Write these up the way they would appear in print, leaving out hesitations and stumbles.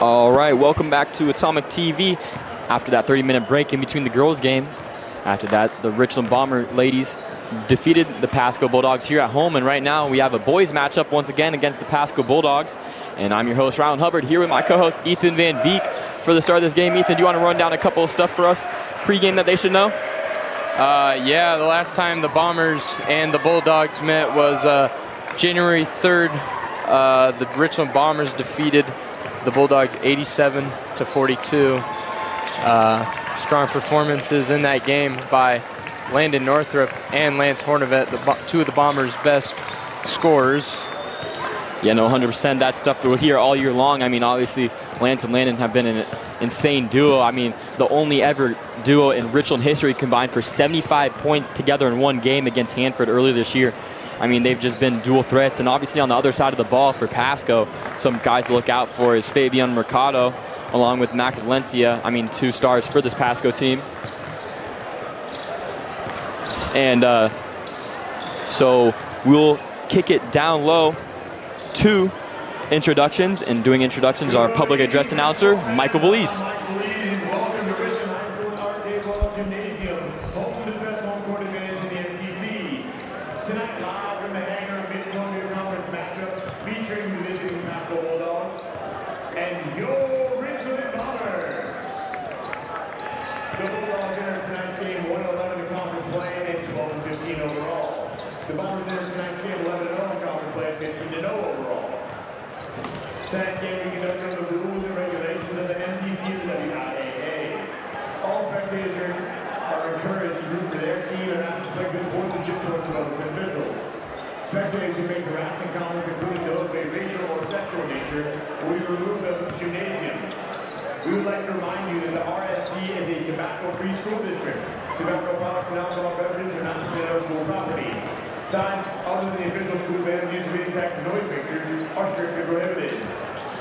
All right, welcome back to Atomic TV. After that 30-minute break in between the girls' game, after that, the Richland Bomber ladies defeated the Pasco Bulldogs here at home. And right now, we have a boys matchup once again against the Pasco Bulldogs. And I'm your host, Ryan Hubbard, here with my co-host, Ethan Van Beek. For the start of this game, Ethan, do you want to run down a couple of stuff for us pre-game that they should know? Yeah, the last time the Bombers and the Bulldogs met was January 3rd. The Richland Bombers defeated the Bulldogs 87-42. Strong performances in that game by Landon Northrup and Lance Hornevet, two of the Bombers' best scorers. Yeah, no, 100%. That stuff that we'll hear all year long. I mean, obviously, Lance and Landon have been an insane duo. I mean, the only ever duo in Richland history combined for 75 points together in one game against Hanford earlier this year. I mean, they've just been dual threats. And obviously, on the other side of the ball for Pasco, some guys to look out for is Fabian Mercado, along with Max Valencia. I mean, 2 stars for this Pasco team. And so we'll kick it down low to introductions. And doing introductions, our public address announcer, Michael Valise. Welcome to Richland High School Art Dawald Gymnasium, home to the best home court advantage in the MCC. Tonight, live from the hangar of MCC Conference matchup, featuring the visiting Pasco Bulldogs and your Richland Bombers. The Bulldogs enter tonight's game 1-11 in conference play and 12-15 overall. The Bombers enter tonight's game 11-0 in conference play and 15-0 overall. Tonight's game we conduct under the rules and regulations of the MCC and the WIAA. All spectators are encouraged to root for their team and not suspect good sportsmanship towards opponents and officials. Spectators who make harassing comments, including those of a racial or sexual nature, will be removed from the gymnasium. We would like to remind you that the RSD is a tobacco-free school district. Tobacco products and alcohol beverages are not permitted on school property. Signs other than the official school ban of use of intact noise makers are strictly prohibited.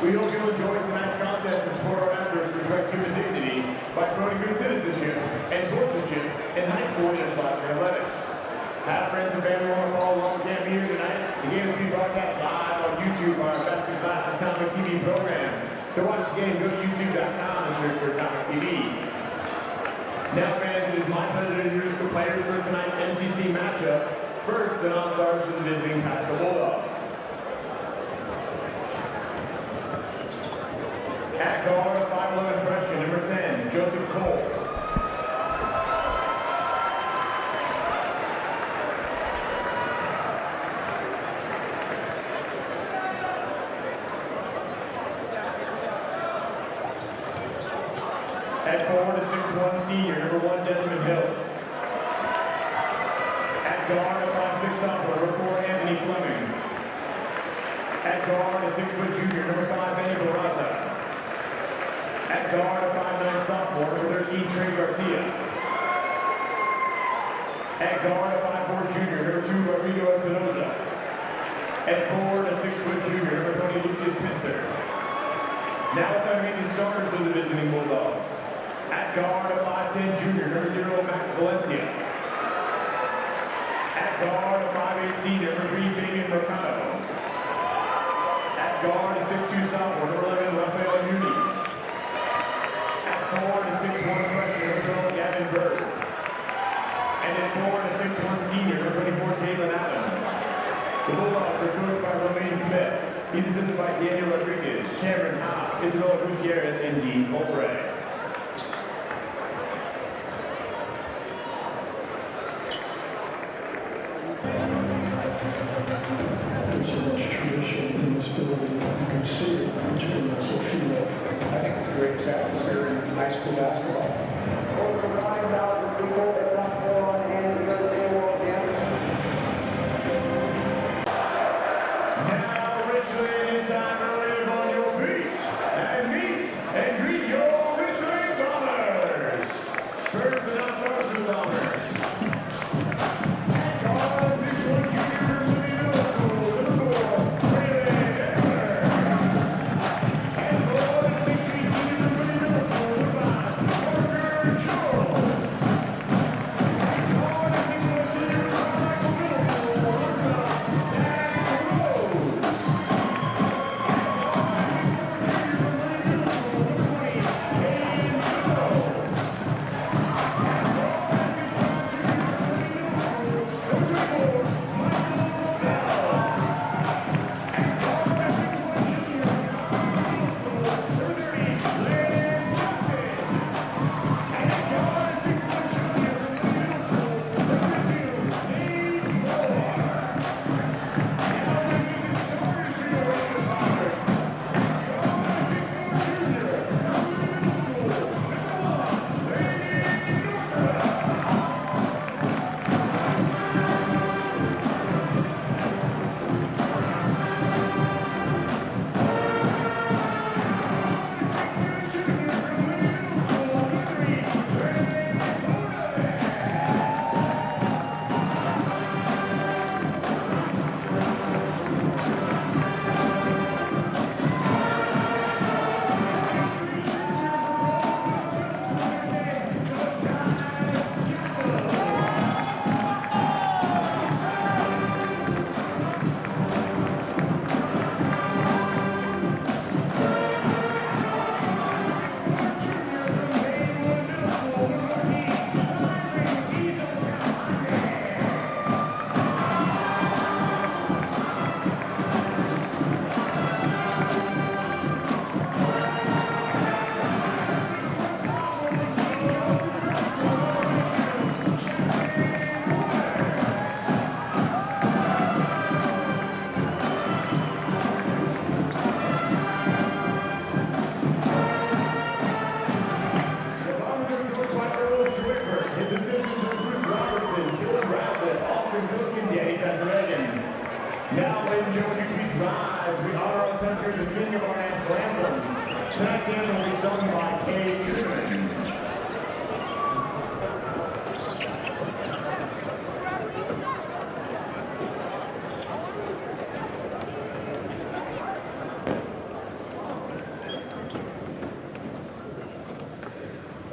We hope you'll enjoy tonight's contest and support our efforts to respect human dignity by promoting good citizenship and sportsmanship in high school interscholastic athletics. Have friends and family want to follow along and can't be here tonight? The game will be broadcast live on YouTube on our Best in Class Atomic TV program. To watch the game, go to youtube.com and search for Atomic TV. Now, fans, it is my pleasure to introduce the players for tonight's MCC matchup. First, the non-stars for the visiting Pasco Bulldogs. At guard, 5'11" freshman, number 10, Joseph Cole. At forward, a 6'1" senior, number 1, Desmond Hill. At guard, a 5'6" sophomore, number 4, Anthony Fleming. At guard, a 6' junior, number 5, Benny Barraza. At guard, a 5'9" sophomore, number 13, Trey Garcia. At guard, a 5'4" junior, number 2, Rodrigo Espinoza. At forward, a 6' junior, number 20, Lucas Pincer. Now it's time to meet the starters of the visiting Bulldogs. At guard, a 5'10" junior, number 0, Max Valencia. At guard, a 5'8" senior, number 3, Fabian Mercado. At guard, a 6'2" sophomore, number 11, Rafael Muniz. At forward, a 6'1" freshman, number 12, Gavin Bird. And at forward, a 6'1" senior, number 24, Jalen Adams. The Bulldogs are coached by Romaine Smith. He's assisted by Daniel Rodriguez, Cameron Ha, Isabella Gutierrez, and Dean Colbray. There's so much tradition in this building. You can see it, but you can also feel it. I think it's a great atmosphere in high school basketball. Over 9,000 people at Rock Hill and the other world Now, Richland, it's time to live on your feet and meet and greet your Richland Bombers. First, the non-stars of the Bombers. At guard, 6'1" junior, Liberty Middle School, number 4, Brandon Edwards. At forward, 6'3" senior, Liberty Middle School, number 5, Parker Schultz. Tonight's anthem will be sung by Richland.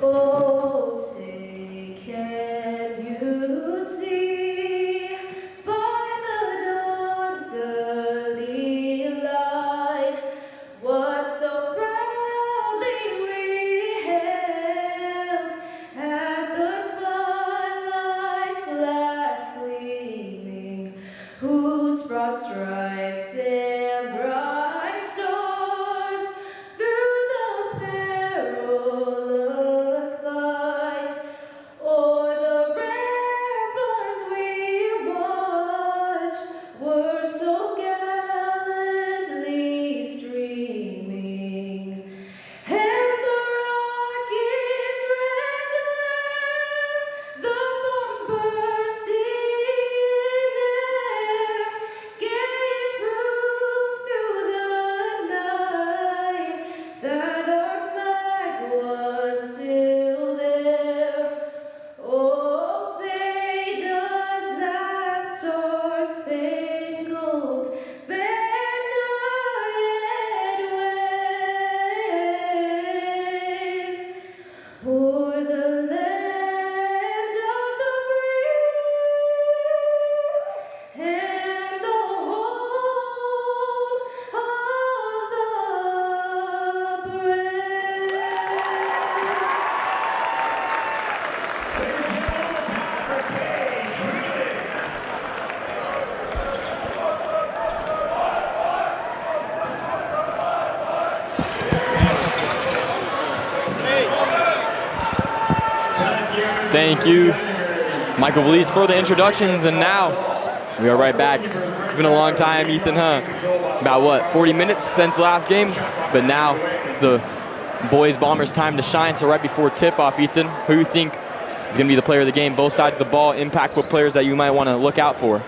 Oh, say, can you see by the dawn's early light what so proudly we hailed at the twilight's last gleaming, whose broad stripes and bright stars through the perilous fight o'er the ramparts we watched were so gallantly streaming, and the rocket's red glare, the bombs bursting in air, gave proof through the night that our flag was still there. Oh, say does that star-spangled banner yet wave o'er the land of the free and the home of the brave? Thank you, Michael Valise, for the introductions, and now we are right back. It's been a long time, Ethan, huh? About what, 40 minutes since the last game? But now it's the boys Bombers time to shine. So right before tip-off, Ethan, who do you think is going to be the player of the game? Both sides of the ball, impactful players that you might want to look out for.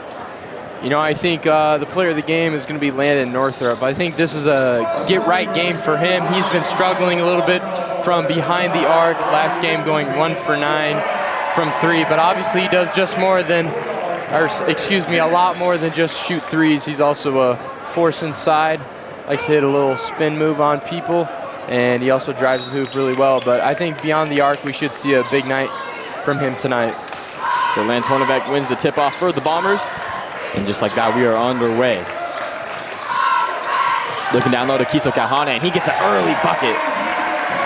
You know, I think the player of the game is going to be Landon Northrup. I think this is a get-right game for him. He's been struggling a little bit from behind the arc. Last game going 1 for 9 from 3, but obviously he does just more than, or excuse me, a lot more than just shoot threes. He's also a force inside, likes to hit a little spin move on people, and he also drives the hoop really well. But I think beyond the arc, we should see a big night from him tonight. So Lance Hornbeck wins the tip-off for the Bombers. And just like that, we are underway. Looking down low to Kiso Kahane, and he gets an early bucket.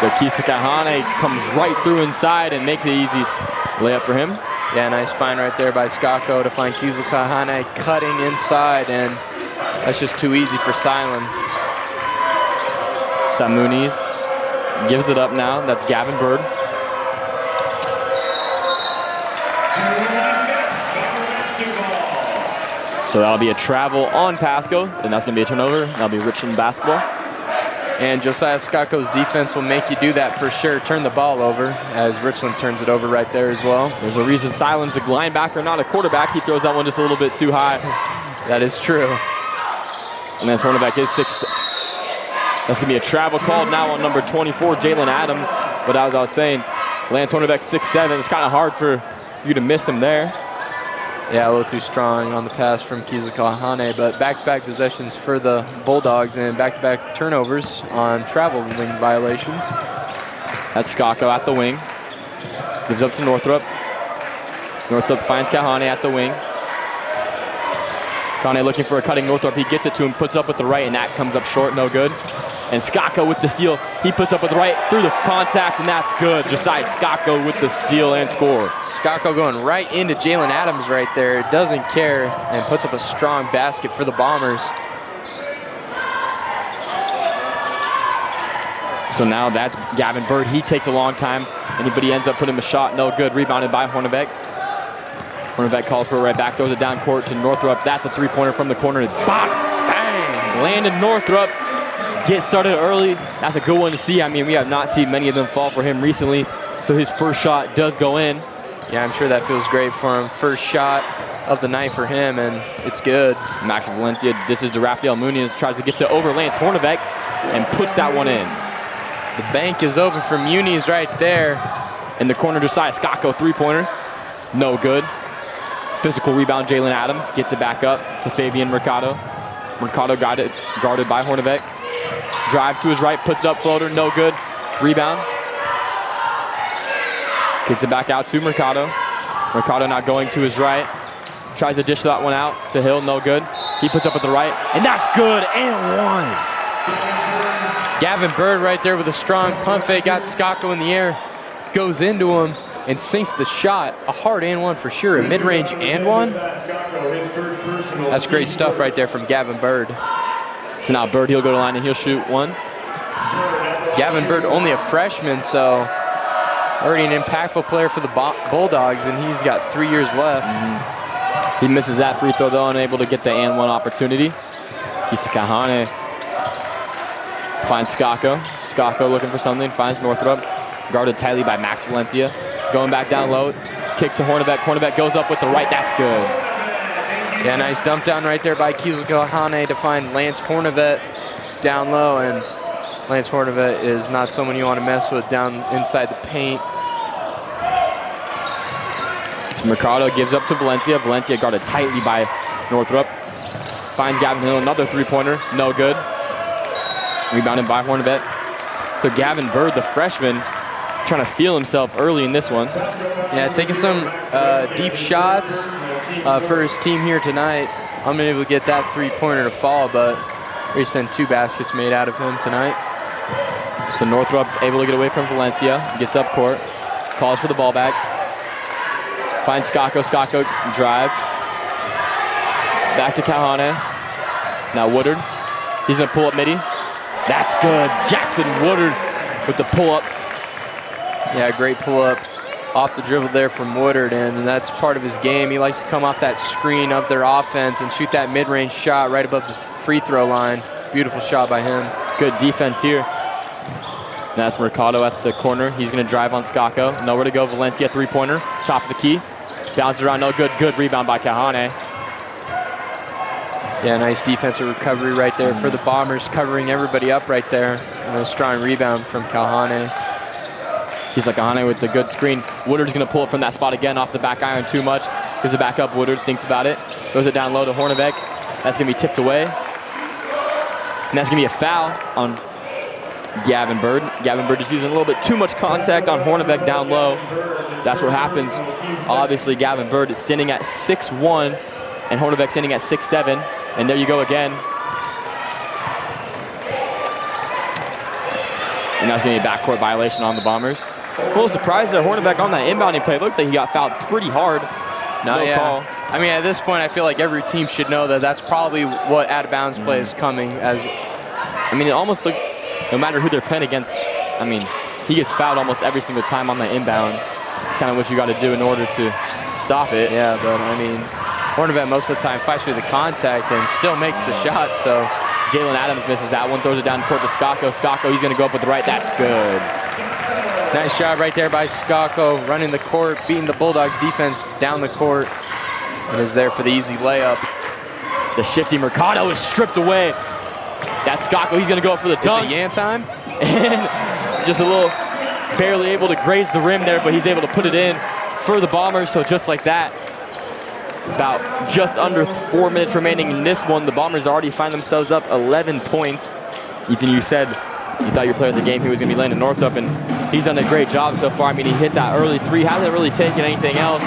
So Kiso Kahane comes right through inside and makes it easy layup for him. Yeah, nice find right there by Skako to find Kiso Kahane cutting inside, and that's just too easy for Silem. Samuniz gives it up now. That's Gavin Bird. So that'll be a travel on Pasco, and that's going to be a turnover. That'll be Richland basketball. And Josiah Skako's defense will make you do that for sure. Turn the ball over as Richland turns it over right there as well. There's a reason Silem's a linebacker, not a quarterback. He throws that one just a little bit too high. That is true. And then Hornbeck is 6. That's going to be a travel called now on number 24, Jalen Adams. But as I was saying, Lance Hornbeck 6'7". It's kind of hard for you to miss him there. Yeah, a little too strong on the pass from Kiso Kahane, but back-to-back possessions for the Bulldogs and back-to-back turnovers on traveling violations. That's Skako at the wing. Gives up to Northrup. Northrup finds Kahane at the wing. Kahane looking for a cutting Northrup. He gets it to him, puts up with the right, and that comes up short, no good. And Skako with the steal. He puts up with the right through the contact, and that's good. Josiah Skako with the steal and score. Skako going right into Jalen Adams right there. Doesn't care and puts up a strong basket for the Bombers. So now that's Gavin Bird. He takes a long time, but he ends up putting a shot. No good. Rebounded by Hornbeck. Hornbeck calls for it right back. Throws it down court to Northrup. That's a three-pointer from the corner. It's bottoms. Bang! Landon Northrup. Get started early. That's a good one to see. I mean, we have not seen many of them fall for him recently, so his first shot does go in. Yeah, I'm sure that feels great for him. First shot of the night for him, and it's good. Max Valencia, this is to Rafael Muniz, tries to get to over Lance Hornbeck and puts that one in. The bank is open for Muni's right there. In the corner, Josiah Skako, three-pointer. No good. Physical rebound, Jalen Adams gets it back up to Fabian Mercado. Mercado got it, guarded by Hornbeck. Drives to his right, puts up floater, no good. Rebound. Kicks it back out to Mercado. Mercado now going to his right. Tries to dish that one out to Hill, no good. He puts up at the right, and that's good, and one. Gavin Bird right there with a strong pump fake, got Skako in the air, goes into him, and sinks the shot. A hard and one for sure, a mid-range and one. That's great stuff right there from Gavin Bird. So now Bird, he'll go to line and he'll shoot one. Gavin Bird, only a freshman, so already an impactful player for the Bulldogs, and he's got 3 years left. He misses that free throw, though, unable to get the and one opportunity. Kisa Kahane finds Skako. Skako looking for something, finds Northrop. Guarded tightly by Max Valencia. Going back down low, kick to Hornbeck. Hornbeck goes up with the right, that's good. Yeah, nice dump down right there by Kisa Kahane to find Lance Hornevet down low, and Lance Hornevet is not someone you want to mess with down inside the paint. Mercado gives up to Valencia. Valencia guarded tightly by Northrop. Finds Gavin Hill, another three-pointer, no good. Rebounded by Hornbeck. So Gavin Bird, the freshman, trying to feel himself early in this one. Yeah, taking some deep shots for his team here tonight. Unable to get that three-pointer to fall, but we sent 2 baskets made out of him tonight. So Northrop able to get away from Valencia, gets up court, calls for the ball back. Finds Skako. Skako drives. Back to Kahane. Now Woodard. He's going to pull up midi. That's good. Jackson Woodard with the pull-up. Yeah, great pull-up off the dribble there from Woodard, and that's part of his game. He likes to come off that screen of their offense and shoot that mid-range shot right above the free throw line. Beautiful shot by him. Good defense here. And that's Mercado at the corner. He's going to drive on Skako. Nowhere to go. Valencia, three-pointer. Top of the key. Bounces around, no good. Good rebound by Kahane. Yeah, nice defensive recovery right there for the Bombers, covering everybody up right there. And a strong rebound from Kahane. He's like Kahane with the good screen. Woodard's going to pull it from that spot again off the back iron too much. Gives it back up. Woodard thinks about it. Throws it down low to Hornbeck. That's going to be tipped away. And that's going to be a foul on Gavin Bird. Gavin Bird just using a little bit too much contact on Hornbeck down low. That's what happens. Obviously, Gavin Bird is sitting at 6'1", and Hornbeck sitting at 6'7". And there you go again. And that's going to be a backcourt violation on the Bombers. A little surprised that Hornbeck on that inbounding play. It looked like he got fouled pretty hard. No call. I mean, at this point, I feel like every team should know that that's probably what out-of-bounds play is coming as. I mean, it almost looks, no matter who they're playing against, I mean, he gets fouled almost every single time on the inbound. It's kind of what you got to do in order to stop it. Yeah, but I mean, Hornbeck most of the time fights through the contact and still makes the shot, so. Jalen Adams misses that one, throws it down court to Skako. Skako, he's going to go up with the right. That's good. Nice job right there by Skako, running the court, beating the Bulldogs defense down the court, and is there for the easy layup. The shifty Mercado is stripped away. That's Skako, he's going to go up for the dunk. Is it Yam time? And just a little, barely able to graze the rim there, but he's able to put it in for the Bombers. So just like that, about just under 4 minutes remaining in this one. The Bombers already find themselves up 11 points. Ethan, you said you thought your player of the game, he was going to be Landon Northup, and he's done a great job so far. I mean, he hit that early three, hasn't really taken anything else.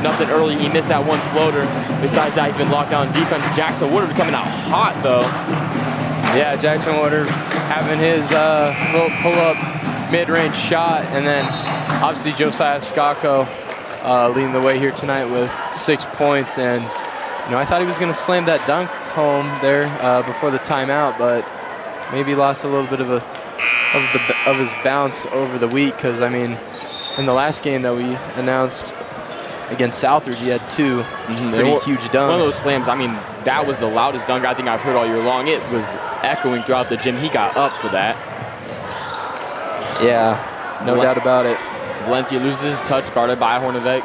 Nothing early. He missed that one floater. Besides that, he's been locked down defense. Jackson Woodard coming out hot, though. Yeah, Jackson Woodard having his little pull-up mid-range shot, and then obviously Josiah Skako leading the way here tonight with 6 points. And you know, I thought he was going to slam that dunk home there before the timeout, but maybe lost a little bit of his bounce over the week, because I mean, in the last game that we announced against Southridge, he had 2 pretty huge dunks. One of those slams, I mean, that was the loudest dunk I think I've heard all year long. It was echoing throughout the gym. He got up for that. Yeah, no doubt about it. Valencia loses his touch, guarded by Hornbeck.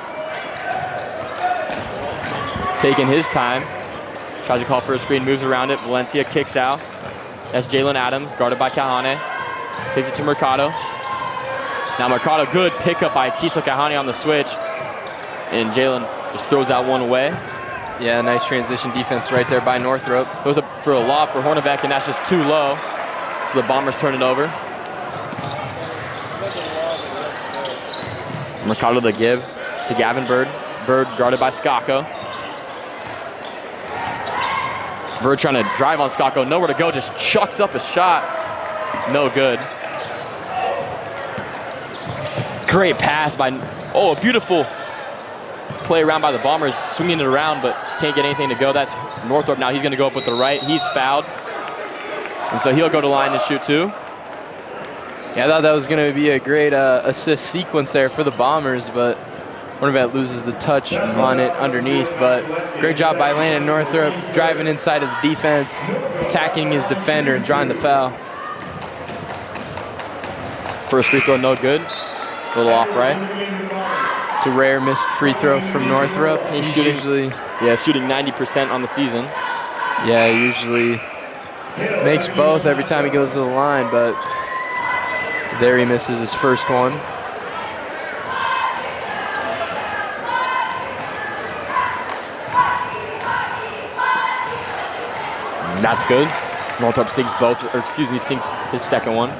Taking his time. Tries to call for a screen, moves around it. Valencia kicks out. That's Jalen Adams, guarded by Kahane. Takes it to Mercado. Now Mercado, good pickup by Kiso Kahani on the switch. And Jalen just throws that one away. Yeah, nice transition defense right there by Northrop. Goes up for a lob for Hornbeck, and that's just too low. So the Bombers turn it over. Mercado to give to Gavin Bird. Bird guarded by Skako. Bird trying to drive on Skako, nowhere to go, just chucks up a shot. No good. Great pass by, a beautiful play around by the Bombers, swinging it around, but can't get anything to go. That's Northrop now. He's going to go up with the right. He's fouled. And so he'll go to line and shoot two. Yeah, I thought that was going to be a great assist sequence there for the Bombers, but Hornbeck loses the touch on it underneath. But great job by Landon Northrop, driving inside of the defense, attacking his defender, and drawing the foul. First free throw, no good. A little off right. It's a rare missed free throw from Northrop. He's shooting 90% on the season. Yeah, he usually makes both every time he goes to the line, but there he misses his first one. That's good. Northrop sinks sinks his second one.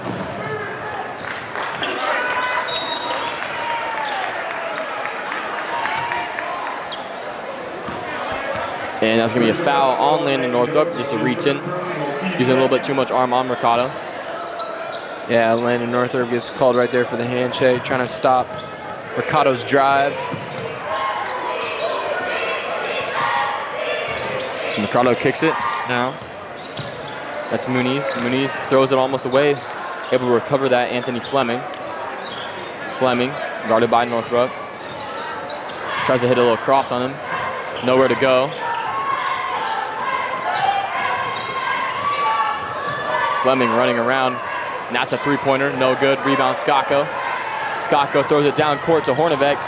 And that's going to be a foul on Landon Northrop, just a reach in. Using a little bit too much arm on Mercado. Yeah, Landon Northrop gets called right there for the handshake, trying to stop Mercado's drive. So Mercado kicks it now. That's Muniz. Muniz throws it almost away. Able to recover that, Anthony Fleming. Fleming, guarded by Northrop. Tries to hit a little cross on him. Nowhere to go. Fleming running around, and that's a three-pointer, no good. Rebound Skako. Skako throws it down court to Hornbeck.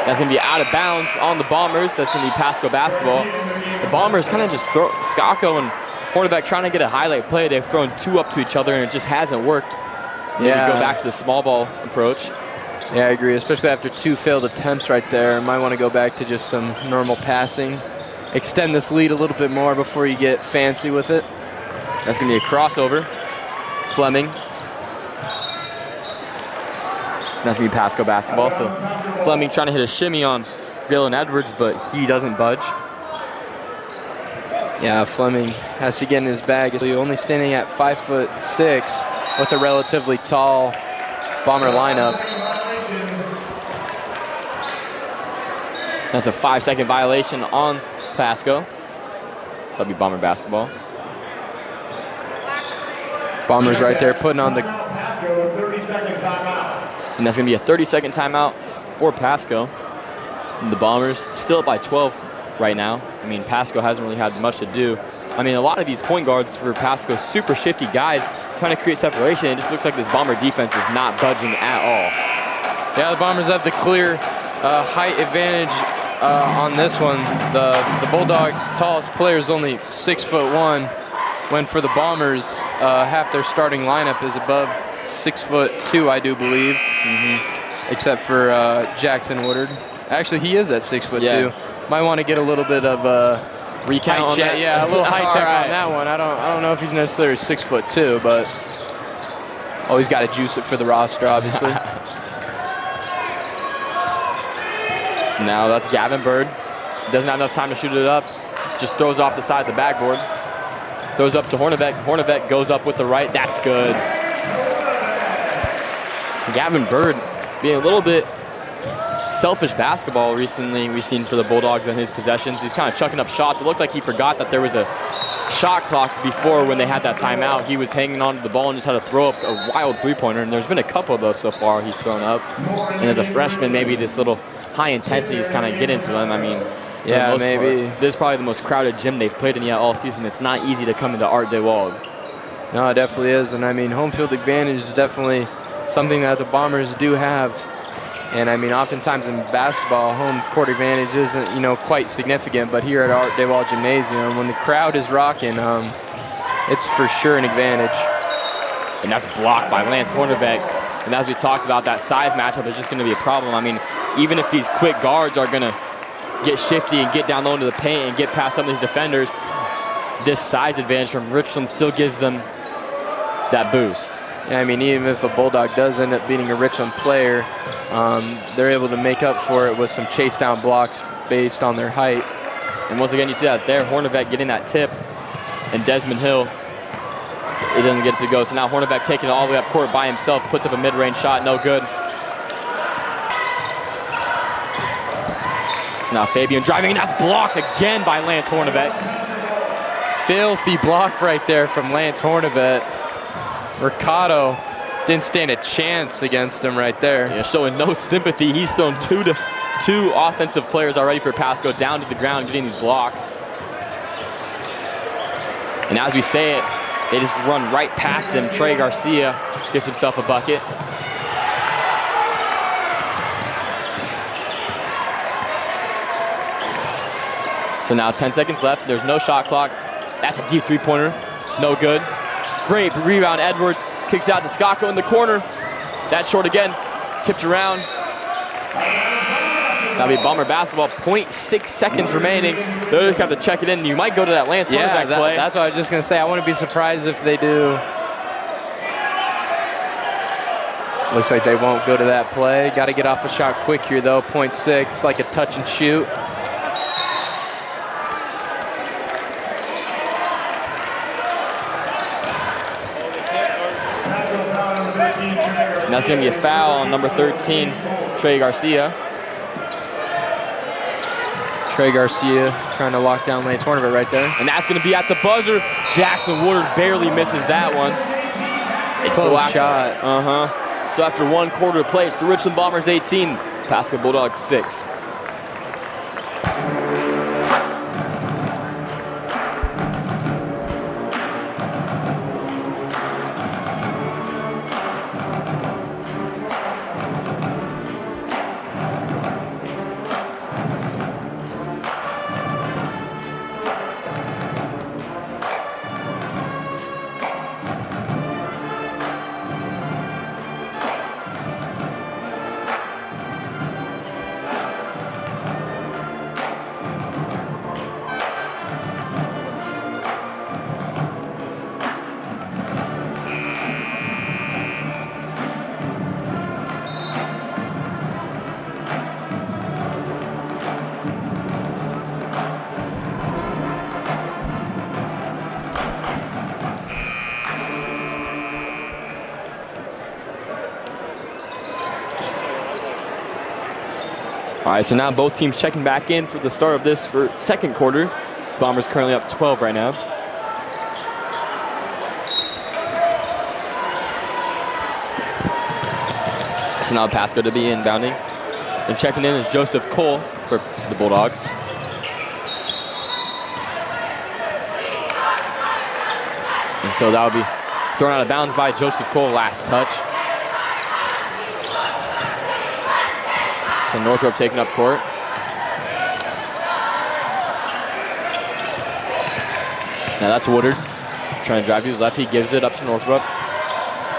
That's gonna be out of bounds on the Bombers. That's gonna be Pasco basketball. The Bombers kind of just throw Skako and Hornbeck trying to get a highlight play. They've thrown two up to each other and it just hasn't worked. Maybe go back to the small ball approach. Yeah, I agree, especially after two failed attempts right there. Might want to go back to just some normal passing. Extend this lead a little bit more before you get fancy with it. That's going to be a crossover. Fleming. That's going to be Pasco basketball. So Fleming trying to hit a shimmy on Dylan Edwards, but he doesn't budge. Yeah, Fleming has to get in his bag. So he's only standing at 5'6" with a relatively tall Bomber lineup. That's a 5-second violation on Pasco. So that'll be Bomber basketball. Bombers right there putting on the... And that's going to be a 30-second timeout for Pasco. And the Bombers still up by 12 right now. I mean, Pasco hasn't really had much to do. I mean, a lot of these point guards for Pasco, super shifty guys trying to create separation. It just looks like this Bomber defense is not budging at all. Yeah, the Bombers have the clear height advantage on this one. The Bulldogs' tallest player is only 6'1", when for the Bombers, half their starting lineup is above 6'2", I do believe, except for Jackson Woodard. Actually, he is at 6'2". Yeah. Might want to get a little bit of recount on that. Yeah, a little height check on that one. I don't know if he's necessarily 6'2", but always got to juice it for the roster, obviously. So now that's Gavin Bird. Doesn't have enough time to shoot it up. Just throws off the side of the backboard. Throws up to Hornbeck. Hornbeck goes up with the right. That's good. Gavin Bird being a little bit selfish basketball recently we've seen for the Bulldogs on his possessions. He's kind of chucking up shots. It looked like he forgot that there was a shot clock before when they had that timeout. He was hanging on to the ball and just had to throw up a wild three-pointer, and there's been a couple of those so far he's thrown up. And as a freshman, maybe this little high intensity is kind of getting to them. I mean, yeah, maybe. This is probably the most crowded gym they've played in yet all season. It's not easy to come into Art Dawald. No, it definitely is. And I mean, home field advantage is definitely something that the Bombers do have. And I mean, oftentimes in basketball, home court advantage isn't, quite significant. But here at Art Dawald Gymnasium, when the crowd is rocking, it's for sure an advantage. And that's blocked by Lance Hornbeck. And as we talked about, that size matchup is just going to be a problem. I mean, even if these quick guards are going to get shifty and get down low into the paint and get past some of these defenders, this size advantage from Richland still gives them that boost. Yeah, I mean, even if a Bulldog does end up beating a Richland player, they're able to make up for it with some chase down blocks based on their height. And once again, you see that there, Hornbeck getting that tip, and Desmond Hill, it doesn't get it to go. So now Hornbeck taking it all the way up court by himself, puts up a mid-range shot, no good. So now Fabian driving, and that's blocked again by Lance Hornbeck. Filthy block right there from Lance Hornbeck. Ricardo didn't stand a chance against him right there. Yeah, showing no sympathy. He's thrown two offensive players already for Pasco down to the ground, getting these blocks. And as we say it, they just run right past him. Trey Garcia gets himself a bucket. So now 10 seconds left. There's no shot clock. That's a deep three-pointer. No good. Great rebound. Edwards kicks out to Scacco in the corner. That's short again. Tipped around. That'll be Bomber basketball. 0.6 seconds remaining. They'll just have to check it in. You might go to that Lance Hornbeck play. That's what I was just going to say. I wouldn't be surprised if they do. Looks like they won't go to that play. Got to get off a shot quick here, though. 0.6, like a touch and shoot. And that's going to be a foul on number 13, Trey Garcia. Trey Garcia trying to lock down Lance Hornbeck right there. And that's going to be at the buzzer. Jackson Woodard barely misses that one. It's a shot. So after 1 quarter of play, it's the Richland Bombers 18, Pasco Bulldogs 6. All right, so now both teams checking back in for the start of this for second quarter. Bombers currently up 12 right now. So now Pasco to be inbounding. And checking in is Joseph Cole for the Bulldogs. And so that will be thrown out of bounds by Joseph Cole, last touch. So Northrop taking up court. Now that's Woodard trying to drive to his left. He gives it up to Northrop.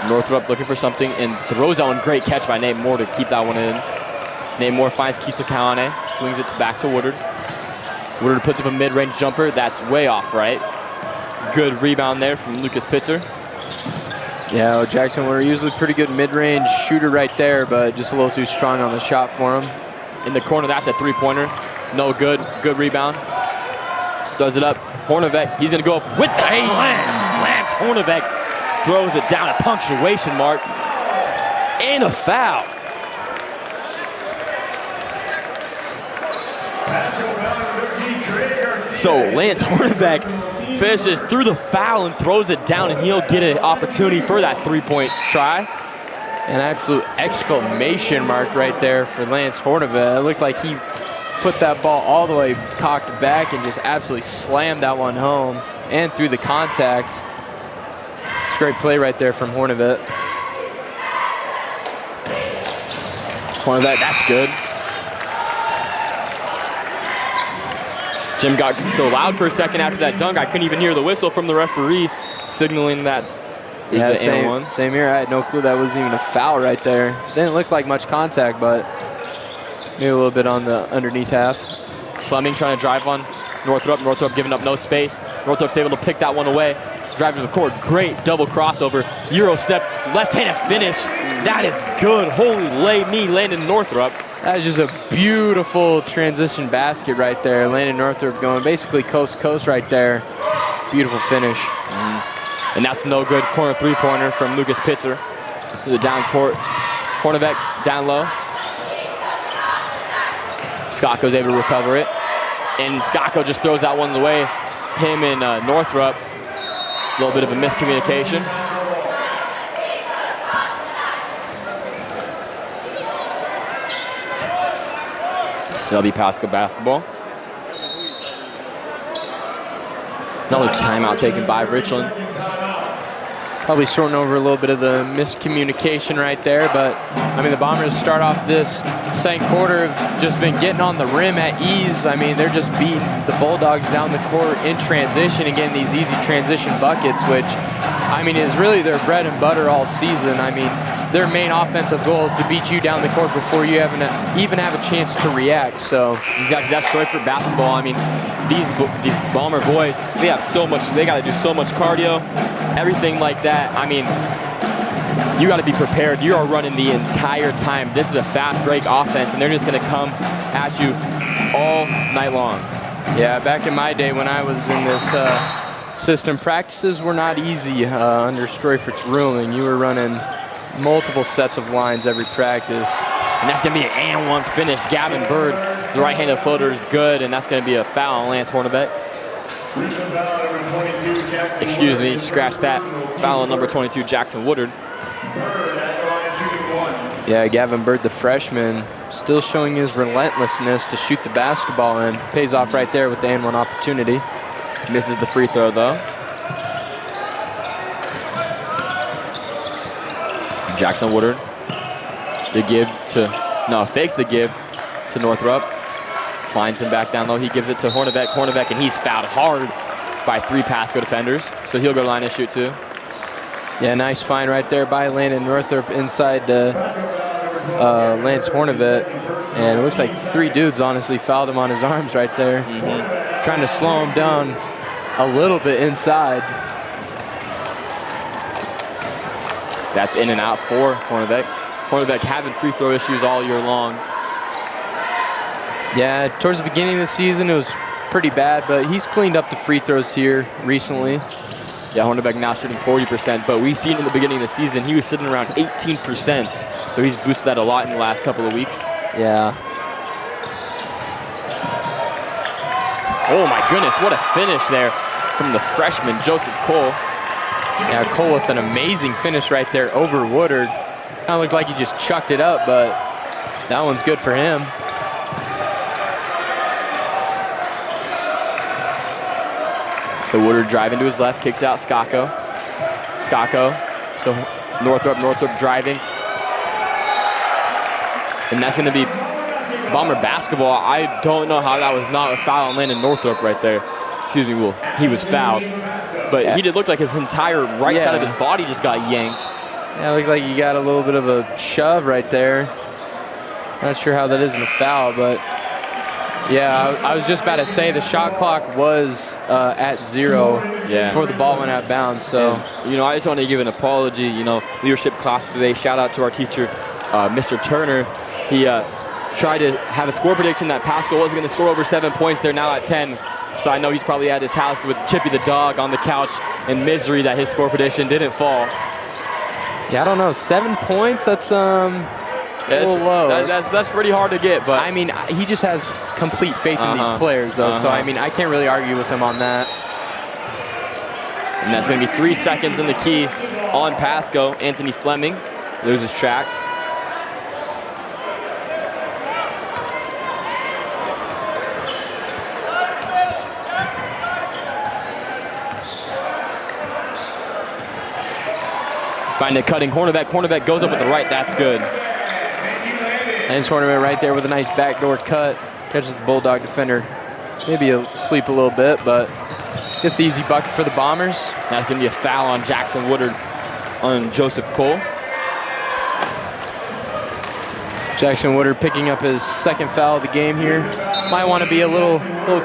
Northrop looking for something and throws that one. Great catch by Nate Moore to keep that one in. Nate Moore finds Kisa Kawane, swings it back to Woodard. Woodard puts up a mid-range jumper. That's way off right. Good rebound there from Lucas Pitzer. Yeah, Jackson, we're usually pretty good mid-range shooter right there, but just a little too strong on the shot for him. In the corner, that's a three-pointer. No good. Good rebound. Does it up. Hornbeck, he's going to go up with the slam. Lance Hornbeck throws it down, a punctuation mark. And a foul. So Lance Hornbeck finishes through the foul and throws it down, and he'll get an opportunity for that three-point try. An absolute exclamation mark right there for Lance Hornbeck. It looked like he put that ball all the way cocked back and just absolutely slammed that one home and through the contact. It's a great play right there from Hornbeck. Hornbeck, that's good. Jim got so loud for a second after that dunk, I couldn't even hear the whistle from the referee. signaling that Yeah, there's an and one. same here. I had no clue that wasn't even a foul right there. Didn't look like much contact, but maybe a little bit on the underneath half. Fleming trying to drive on Northrop. Northrop giving up no space. Northrop's able to pick that one away. Driving to the court, great double crossover. Euro step, left-handed finish. That is good. Holy lay me, Landon Northrop. That is just a beautiful transition basket right there. Landon Northrop going basically coast to coast right there. Beautiful finish. And that's no good corner three-pointer from Lucas Pitzer. To the down court. Hornbeck down low. Scocco's able to recover it. And Scocco just throws that one away. Him and Northrop. A little bit of a miscommunication. So that'll be Pasco basketball. Another timeout taken by Richland. Probably sorting over a little bit of the miscommunication right there, but I mean the Bombers start off this second quarter have just been getting on the rim at ease. I mean they're just beating the Bulldogs down the court in transition and getting these easy transition buckets, which I mean is really their bread and butter all season. I mean their main offensive goal is to beat you down the court before you even have a chance to react. So exactly, that's right for basketball. I mean these Bomber boys, they have so much. They got to do so much cardio. Everything like that. I mean, you got to be prepared. You are running the entire time. This is a fast break offense, and they're just going to come at you all night long. Yeah, back in my day when I was in this system, practices were not easy under Stroyford's ruling. You were running multiple sets of lines every practice. And that's going to be an and one finish. Gavin Bird, the right-handed floater is good, and that's going to be a foul on Lance Hornbeck. Excuse me, scratch that. Foul on number 22, Jackson Woodard. Yeah, Gavin Bird, the freshman, still showing his relentlessness to shoot the basketball and pays off right there with the and one opportunity. Misses the free throw though. Jackson Woodard. The give to, no, fakes the give to Northrop. Finds him back down low. He gives it to Hornbeck. Hornbeck, and he's fouled hard by 3 Pasco defenders. So he'll go to line and shoot too. Yeah, nice find right there by Landon Northrop inside Lance Hornbeck. And it looks like 3 dudes honestly fouled him on his arms right there. Trying to slow him down a little bit inside. That's in and out for Hornbeck. Hornbeck having free throw issues all year long. Yeah, towards the beginning of the season, it was pretty bad, but he's cleaned up the free throws here recently. Yeah, Hornbeck now shooting 40%, but we've seen in the beginning of the season, he was sitting around 18%. So he's boosted that a lot in the last couple of weeks. Yeah. Oh my goodness, what a finish there from the freshman, Joseph Cole. Yeah, Cole with an amazing finish right there over Woodard. Kind of looked like he just chucked it up, but that one's good for him. So Woodard driving to his left, kicks out Scocco. Scocco, so Northrop driving. And that's gonna be Bomber basketball. I don't know how that was not a foul on Landon Northrop right there. Excuse me, Will. He was fouled. But yeah. He did look like his entire right side of his body just got yanked. Yeah, it looked like he got a little bit of a shove right there. Not sure how that isn't a foul, but yeah, I was just about to say the shot clock was at 0 before the ball went out of bounds. So, and, you know, I just want to give an apology. You know, leadership class today. Shout out to our teacher, Mr. Turner. He tried to have a score prediction that Pasco wasn't going to score over 7 points. They're now at 10. So I know he's probably at his house with Chippy the dog on the couch in misery that his score prediction didn't fall. Yeah, I don't know. 7 points? That's a little low. That's pretty hard to get, but I mean, he just has complete faith in these players, though. So I mean, I can't really argue with him on that. And that's going to be 3 seconds in the key on Pasco. Anthony Fleming loses track. Find it cutting Hornbeck. Hornbeck goes up with the right. That's good. And it's Hornbeck right there with a nice backdoor cut. Catches the Bulldog defender. Maybe asleep a little bit, but Gets the easy bucket for the Bombers. That's going to be a foul on Jackson Woodard on Joseph Cole. Jackson Woodard picking up his second foul of the game here. Might want to be a little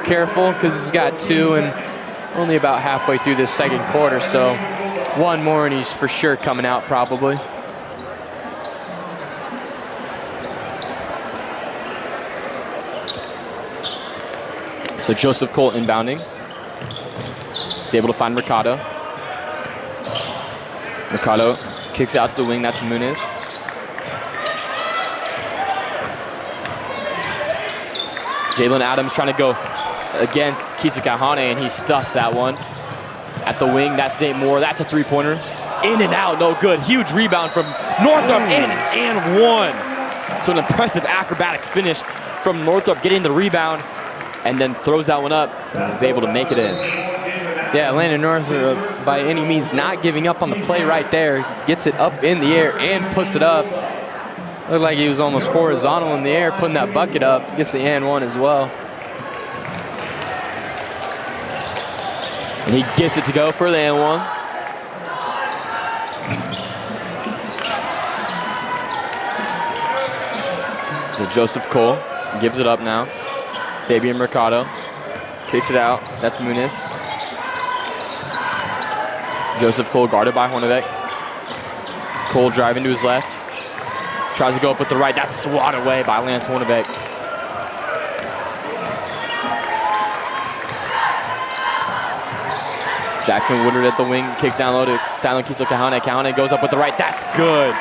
careful because he's got 2 and only about halfway through this second quarter. So 1 more and he's for sure coming out probably. So Joseph Cole inbounding. He's able to find Mercado. Mercado kicks out to the wing. That's Muniz. Jalen Adams trying to go against Kisa Kahane, and he stuffs that one. At the wing, that's Nate Moore. That's a three-pointer. In and out, no good. Huge rebound from Northrop, in and one. So an impressive acrobatic finish from Northrop, getting the rebound, and then throws that one up and is able to make it in. Yeah, Landon Northrop, by any means, not giving up on the play right there. Gets it up in the air and puts it up. Looked like he was almost horizontal in the air, putting that bucket up. Gets the and one as well. And he gets it to go for the and one. So Joseph Cole gives it up now. Fabian Mercado kicks it out. That's Muniz. Joseph Cole guarded by Hornbeck. Cole driving to his left. Tries to go up with the right. That's swatted away by Lance Hornbeck. Jackson Woodard at the wing. Kicks down low to Silent Kiso Kahane. Kahane goes up with the right. That's good.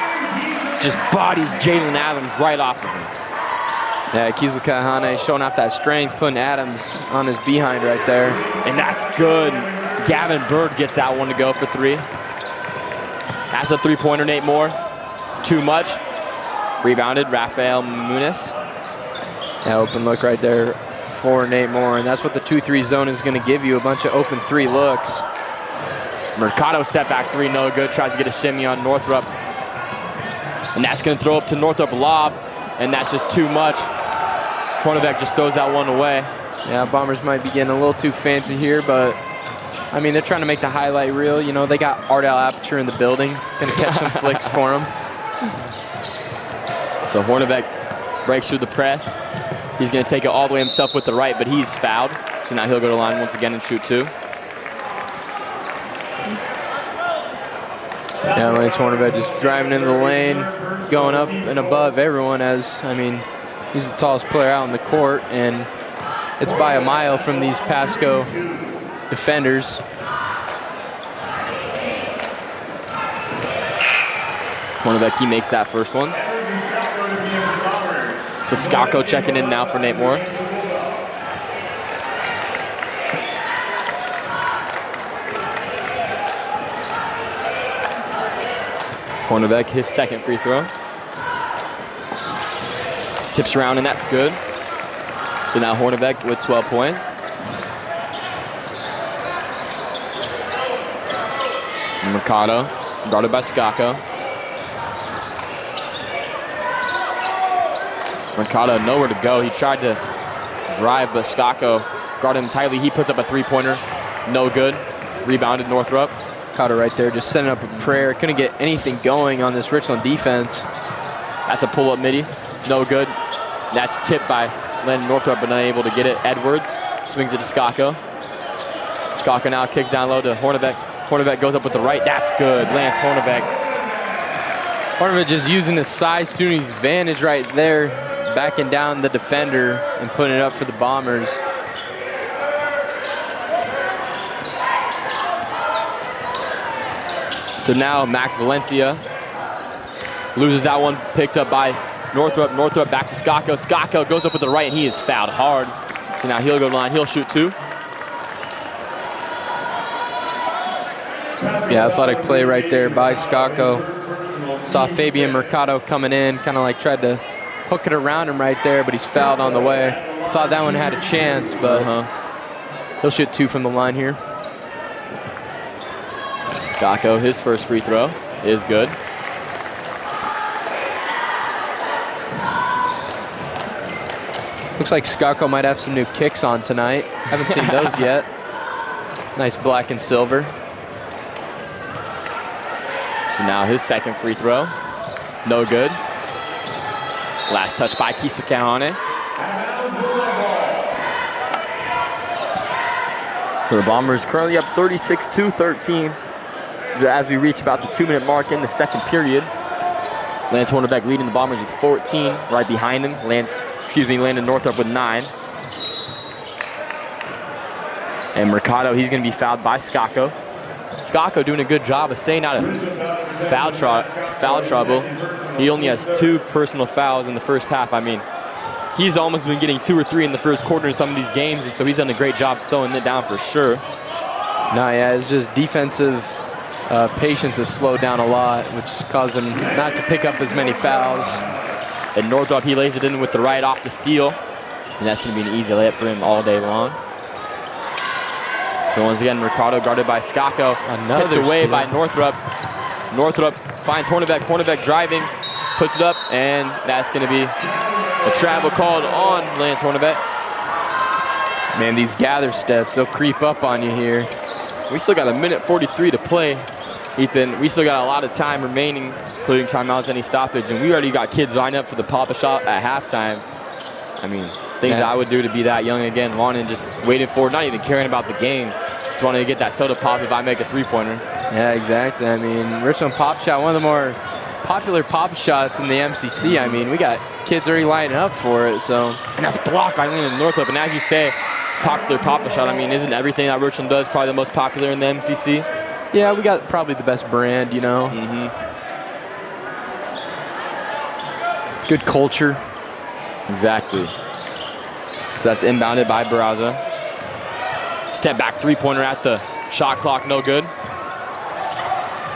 Just bodies Jalen Adams right off of him. Yeah, Kiso Kahane showing off that strength, putting Adams on his behind right there. And that's good. Gavin Bird gets that one to go for 3. That's a three-pointer, Nate Moore. Too much. Rebounded, Rafael Muniz. Yeah, open look right there for Nate Moore, and that's what the 2-3 zone is going to give you, a bunch of open 3 looks. Mercado step back 3, no good. Tries to get a shimmy on Northrop. And that's going to throw up to Northrop lob, and that's just too much. Hornbeck just throws that one away. Yeah, Bombers might be getting a little too fancy here, but I mean, they're trying to make the highlight reel. You know, they got Art Dawald Aperture in the building. Going to catch some flicks for him. So Hornbeck breaks through the press. He's going to take it all the way himself with the right, but he's fouled. So now he'll go to the line once again and shoot 2. Yeah, Lance Hornbeck just driving into the lane, going up and above everyone as, I mean, he's the tallest player out on the court, and it's by a mile from these Pasco defenders. Hornbeck, he makes that first one. So Skako checking in now for Nate Moore. Hornbeck, his second free throw. Tips around, and that's good. So now Hornbeck with 12 points. Mercado, guarded by Skako. Mercado nowhere to go. He tried to drive, but Skako guarded him tightly. He puts up a three-pointer. No good. Rebounded Northrop. Mercado right there just setting up a prayer. Couldn't get anything going on this Richland defense. That's a pull-up midi. No good. That's tipped by Landon Northrop, but unable to get it. Edwards swings it to Skako. Skako now kicks down low to Hornbeck. Hornbeck goes up with the right. That's good. Lance Hornbeck. Hornbeck just using his size to his advantage right there, backing down the defender and putting it up for the Bombers. So now Max Valencia loses that one, picked up by Northrop. Northrop back to Skako. Skako goes up with the right, and he is fouled hard. So now he'll go to the line. He'll shoot 2. Yeah, athletic play right there by Skako. Saw Fabian Mercado coming in, kind of like tried to hook it around him right there, but he's fouled on the way. Thought that one had a chance, but he'll shoot 2 from the line here. Skako, his first free throw is good. Looks like Skako might have some new kicks on tonight. Haven't seen those yet. Nice black and silver. So now his second free throw. No good. Last touch by Kisakahane. So the Bombers currently up 36-13 as we reach about the 2-minute mark in the second period. Lance Hornbeck leading the Bombers with 14. Right behind him, Landon Northrup with 9. And Mercado, he's going to be fouled by Skako. Skako doing a good job of staying out of foul trouble. He only has 2 personal fouls in the first half. I mean, he's almost been getting 2 or 3 in the first quarter in some of these games, and so he's done a great job slowing it down for sure. No, yeah, it's just defensive patience has slowed down a lot, which caused him not to pick up as many fouls. And Northrop, he lays it in with the right off the steal, and that's going to be an easy layup for him all day long. So once again, Mercado guarded by Skako, tipped away by Northrop. Northrop finds Hornbeck. Hornbeck driving, puts it up, and that's going to be a travel called on Lance Hornbeck. Man, these gather steps, they'll creep up on you here. We still got 1:43 to play, Ethan. We still got a lot of time remaining, including timeouts, any stoppage, and we already got kids lined up for the pop-up shot at halftime. I mean, things that I would do to be that young again, wanting, just waiting for, not even caring about the game. Just wanted to get that soda pop if I make a three-pointer. Yeah, exactly. I mean, Richland pop shot, one of the more popular pop shots in the MCC. I mean, we got kids already lining up for it, so. And that's blocked by Landon Northup, and as you say, popular pop shot. I mean, isn't everything that Richland does probably the most popular in the MCC? Yeah, we got probably the best brand, you know. Good culture. Exactly. So that's inbounded by Barraza. Step back three-pointer at the shot clock, no good.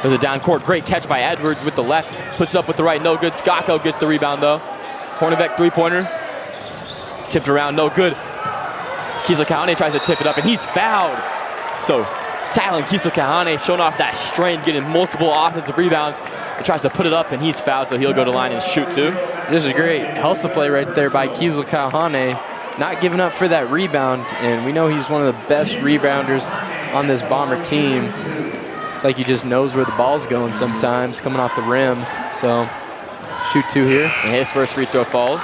There's a down court, great catch by Edwards with the left, puts up with the right, no good. Skako gets the rebound though. Hornbeck three-pointer, tipped around, no good. Kisakahane tries to tip it up and he's fouled. So silent Kisakahane showing off that strength, getting multiple offensive rebounds, and tries to put it up and he's fouled, so he'll go to line and shoot too. This is great hustle play right there by Kisakahane. Not giving up for that rebound, and we know he's one of the best rebounders on this Bomber team. It's like he just knows where the ball's going sometimes, coming off the rim. So, shoot 2 here. And his first free throw falls.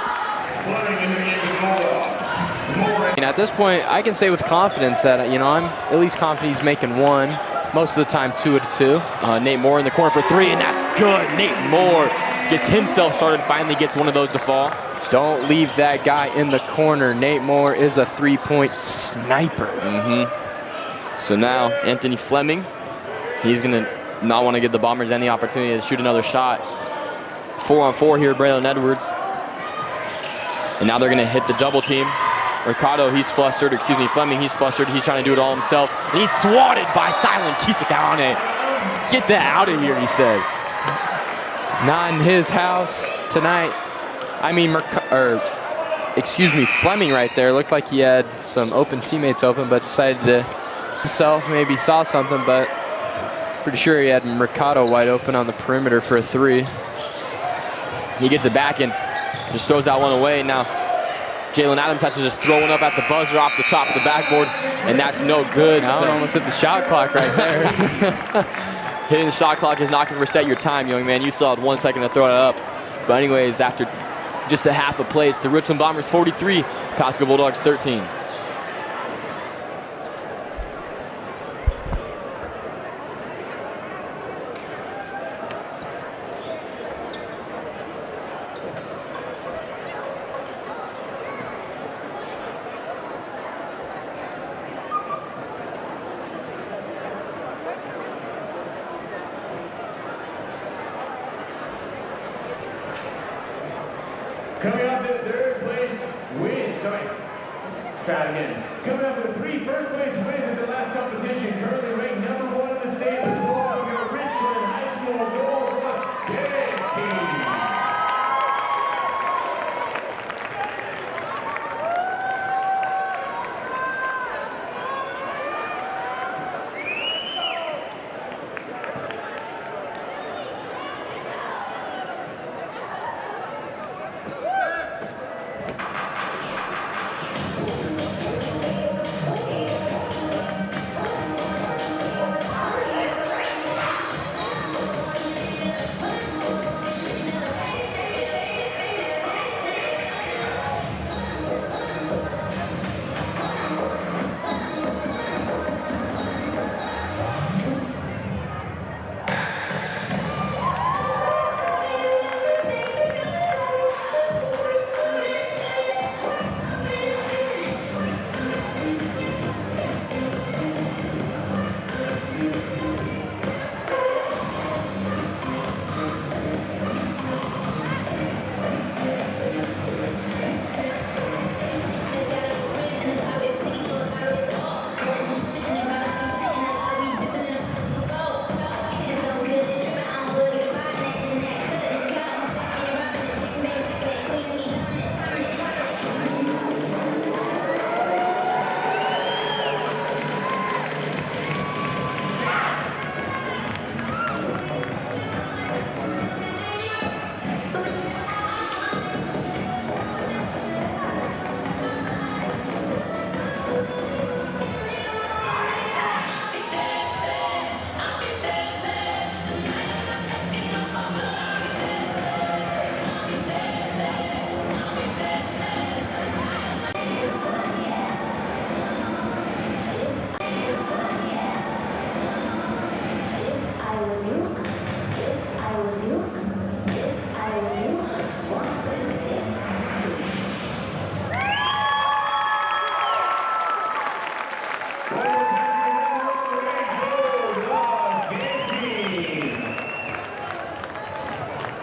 And at this point, I can say with confidence that, you know, I'm at least confident he's making 1. Most of the time, 2 out of 2. Nate Moore in the corner for 3, and that's good. Nate Moore gets himself started, finally gets one of those to fall. Don't leave that guy in the corner. Nate Moore is a 3-point sniper. So now Anthony Fleming, he's gonna not want to give the Bombers any opportunity to shoot another shot. 4-on-4 here, Braylon Edwards. And now they're gonna hit the double team. Mercado, he's flustered, Fleming, he's flustered. He's trying to do it all himself. And he's swatted by silent Kisakahane. Get that out of here, he says. Not in his house tonight. I mean, Fleming right there. Looked like he had some open teammates open, but decided to himself, maybe saw something, but pretty sure he had Mercado wide open on the perimeter for a 3. He gets it back and just throws that one away. Now, Jalen Adams has to just throw one up at the buzzer off the top of the backboard, and that's no good. So almost hit the shot clock right there. Hitting the shot clock is not going to reset your time, young man. You still had 1 second to throw it up. But anyways, after just a half a play, it's the Richland Bombers 43, Pasco Bulldogs 13. Coming up in third place wins. Try it again. Coming up with 3 first place wins in the last competition. Currently ranked #1 in the state with your Richland High School Gold Rush Dance Team.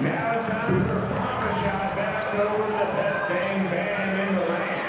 Now it's time for Papa Shot back over the best dang band in the land.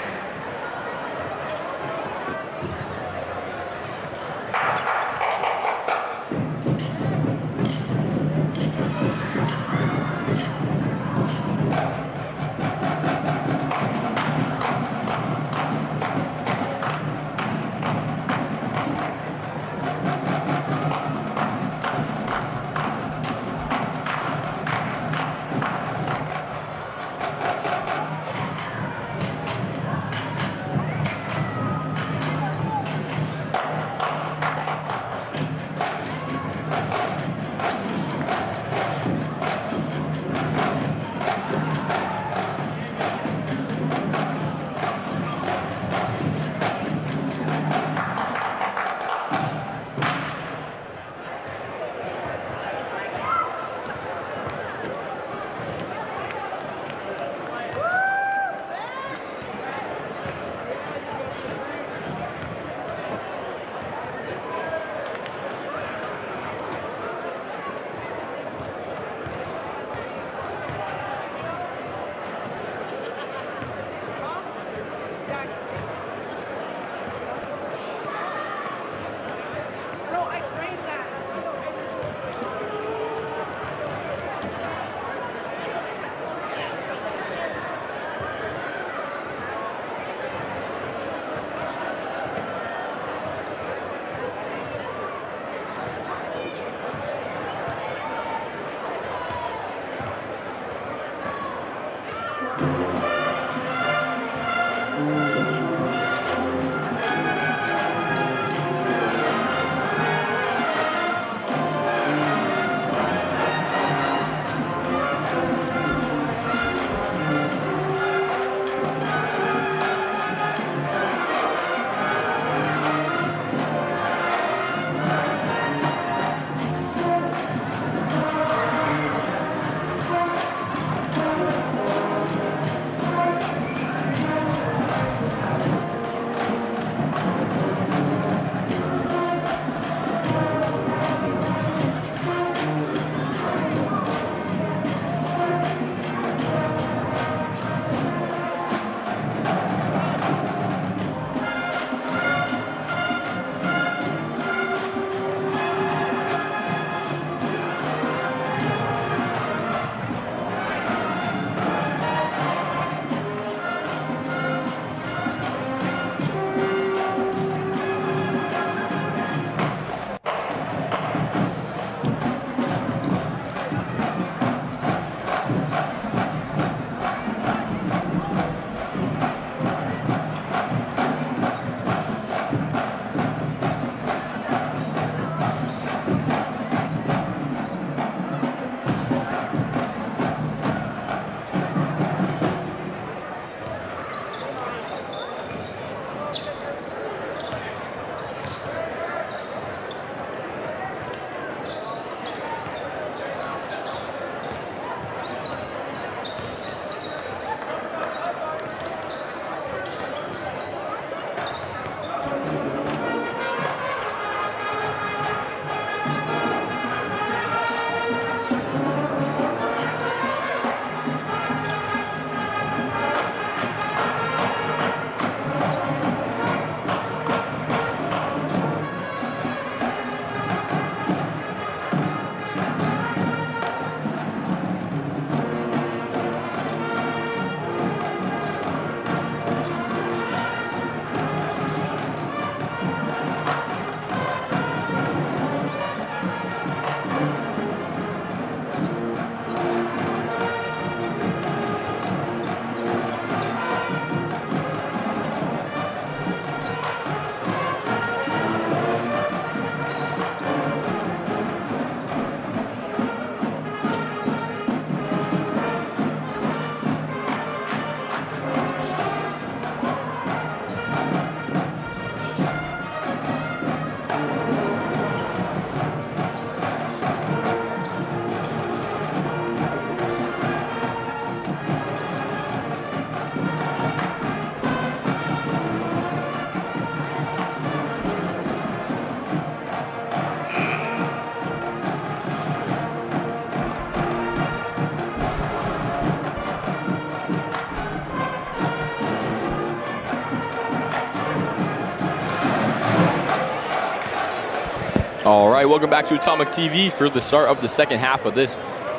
All right, welcome back to Atomic TV for the start of the second half of this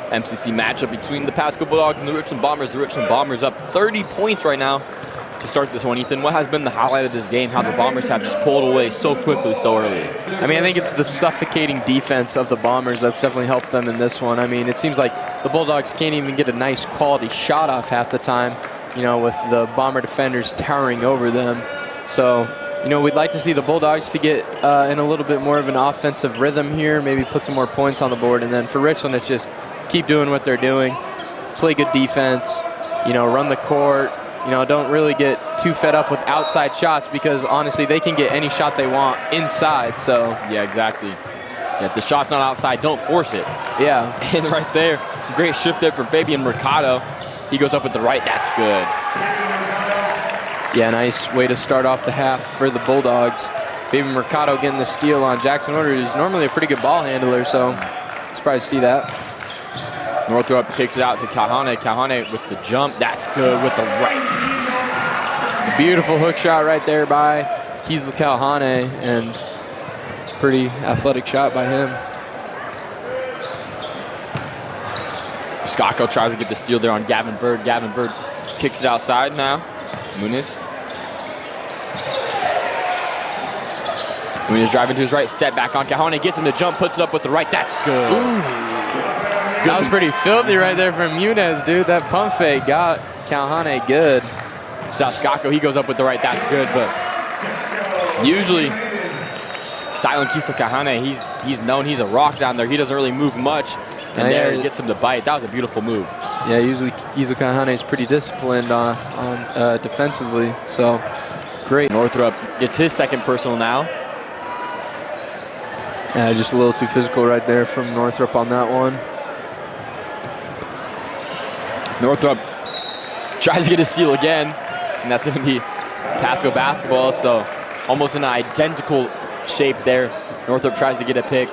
MCC matchup between the Pasco Bulldogs and the Richland Bombers. The Richland Bombers up 30 points right now to start this one. Ethan, what has been the highlight of this game, how the Bombers have just pulled away so quickly, so early? I mean, I think it's the suffocating defense of the Bombers that's definitely helped them in this one. I mean, it seems like the Bulldogs can't even get a nice quality shot off half the time, you know, with the Bomber defenders towering over them. So, you know, we'd like to see the Bulldogs to get in a little bit more of an offensive rhythm here, maybe put some more points on the board. And then for Richland, it's just keep doing what they're doing, play good defense, you know, run the court, you know, don't really get too fed up with outside shots because honestly, they can get any shot they want inside. So yeah, exactly. Yeah, if the shot's not outside, don't force it. Yeah. And right there, great shift there from Fabian Mercado. He goes up with the right, that's good. Yeah, nice way to start off the half for the Bulldogs. Fabian Mercado getting the steal on Jackson Woodard, who's normally a pretty good ball handler, so surprised to see that. Northrop kicks it out to Kahane. Kahane with the jump, that's good with the right. Beautiful hook shot right there by Kiesel Kahane, and it's a pretty athletic shot by him. Skako tries to get the steal there on Gavin Bird. Gavin Bird kicks it outside now. Muniz driving to his right, step back on Kahane, gets him to jump, puts it up with the right, that's good. That was pretty filthy right there from Muniz, dude. That pump fake got Kahane good. So Skako, he goes up with the right, that's good, but usually Silent Kiesel Kahane, he's known he's a rock down there. He doesn't really move much, and there he gets him to bite. That was a beautiful move. Yeah, usually Kiesel Kahane is pretty disciplined on defensively, so great. Northrop gets his second personal now. Yeah, just a little too physical right there from Northrop on that one. Northrop tries to get a steal again, and that's going to be Pasco basketball, so almost an identical shape there. Northrop tries to get a pick,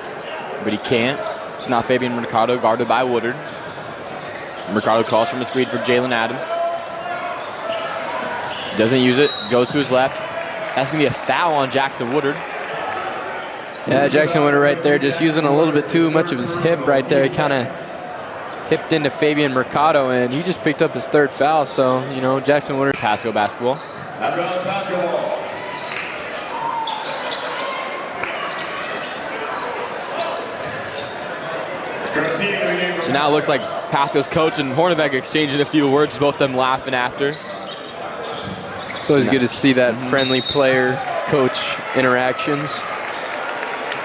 but he can't. It's now Fabian Mercado guarded by Woodard. Mercado calls from the screen for Jalen Adams. Doesn't use it, goes to his left. That's going to be a foul on Jackson Woodard. Yeah, Jackson Woodard right there just using a little bit too much of his hip right there. He kind of hipped into Fabian Mercado, and he just picked up his third foul. So, you know, Jackson Woodard. Pasco basketball. So now it looks like Pasco's coach and Hornbeck exchanging a few words, both of them laughing after. It's always good to see that friendly player-coach interactions.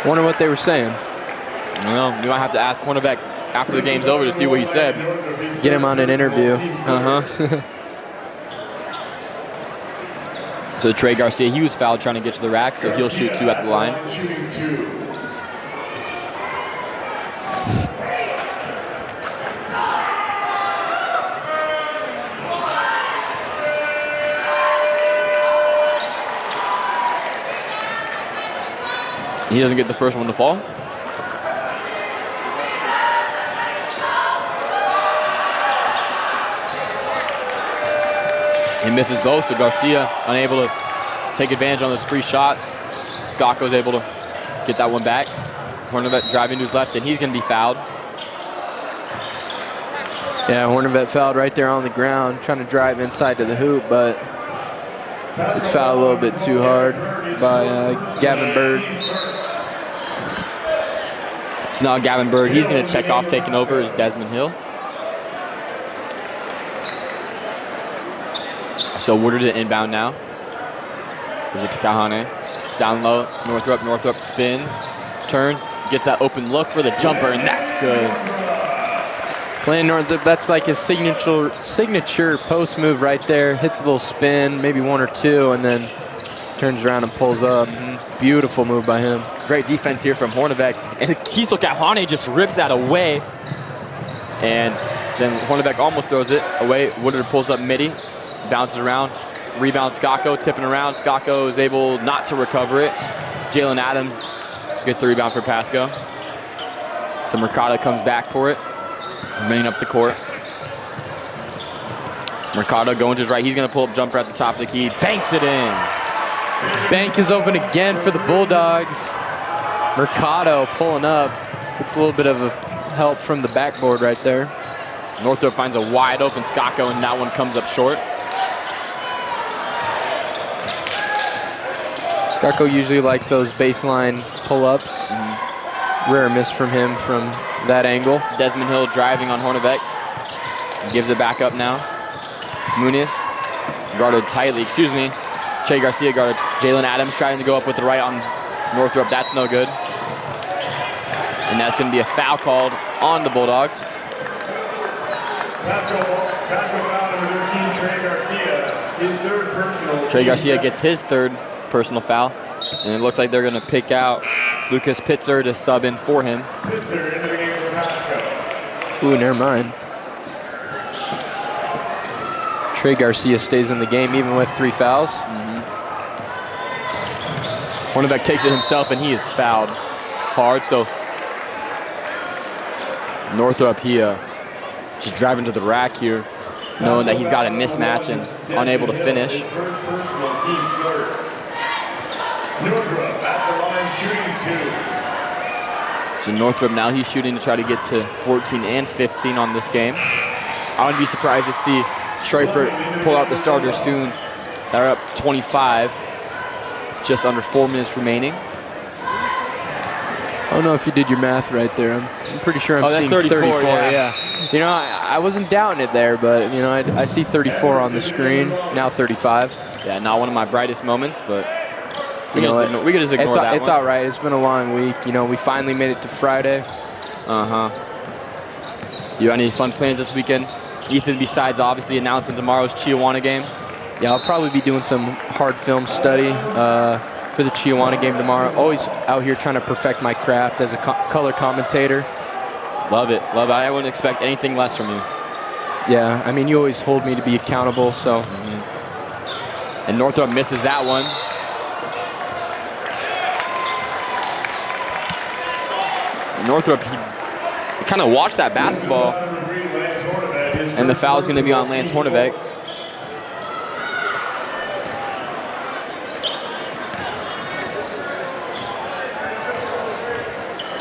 Wonder what they were saying. I don't know. You might have to ask Hornbeck after the game's over to see what he said. Get him on an interview. So Trey Garcia, he was fouled trying to get to the rack, so he'll shoot two at the line. He doesn't get the first one to fall. He misses both, so Garcia unable to take advantage on those free shots. Skako's able to get that one back. Hornbeck driving to his left, and he's going to be fouled. Yeah, Hornbeck fouled right there on the ground, trying to drive inside to the hoop, but it's fouled a little bit too hard by Gavin Bird. So now Gavin Bird, he's going to check off, taking over as Desmond Hill. So Woodard to inbound now. Gives it to Kahane. Down low, Northrop spins, turns, gets that open look for the jumper, and that's good. Playing Northrop, that's like his signature post move right there. Hits a little spin, maybe one or two, and then turns around and pulls up. Beautiful move by him. Great defense here from Hornbeck. And Kiesel Kahane just rips that away. And then Hornbeck almost throws it away. Woodard pulls up midi, bounces around, rebounds Skako, tipping around. Skako is able not to recover it. Jalen Adams gets the rebound for Pasco. So Mercado comes back for it, bringing up the court. Mercado going to his right. He's going to pull up jumper at the top of the key. Banks it in. Bank is open again for the Bulldogs. Mercado pulling up. Gets a little bit of help from the backboard right there. Northrop finds a wide open Skako, and that one comes up short. Skako usually likes those baseline pull-ups. Rare miss from him from that angle. Desmond Hill driving on Hornbeck. Gives it back up now. Muniz guarded tightly, excuse me. Che Garcia guarded. Jalen Adams trying to go up with the right on Northrop. That's no good. And that's going to be a foul called on the Bulldogs. Pasco foul number 13, Trey Garcia. His third personal. Trey Garcia gets his third personal foul. And it looks like they're going to pick out Lucas Pitzer to sub in for him. Pitzer into the game for Pasco. Ooh, never mind. Trey Garcia stays in the game even with 3 fouls. Hornbeck takes it himself, and he is fouled hard. So Northrop, he just driving to the rack here, knowing that he's got a mismatch and unable to finish. His first personal, team's third. Northrop at the line shooting 2. So Northrop now he's shooting to try to get to 14 and 15 on this game. I wouldn't be surprised to see Schreifert pull out the starters soon. They're up 25, just under 4 minutes remaining. I don't know if you did your math right there. I'm pretty sure I'm seeing 34, yeah. You know, I wasn't doubting it there, but, you know, I see 34 on the screen, now 35. Yeah, not one of my brightest moments, but we You know can what? just ignore that It's one. all right. It's been a long week. You know, we finally made it to Friday. You got any fun plans this weekend, Ethan, besides obviously announcing tomorrow's Chiawana game? Yeah, I'll probably be doing some hard film study for the Chiawana game tomorrow. Always out here trying to perfect my craft as a color commentator. Love it, love it. I wouldn't expect anything less from you. Yeah, I mean, you always hold me to be accountable, so. And Northrop misses that one. Northrop, he kind of watched that basketball, and the foul is going to be on Lance Hornbeck.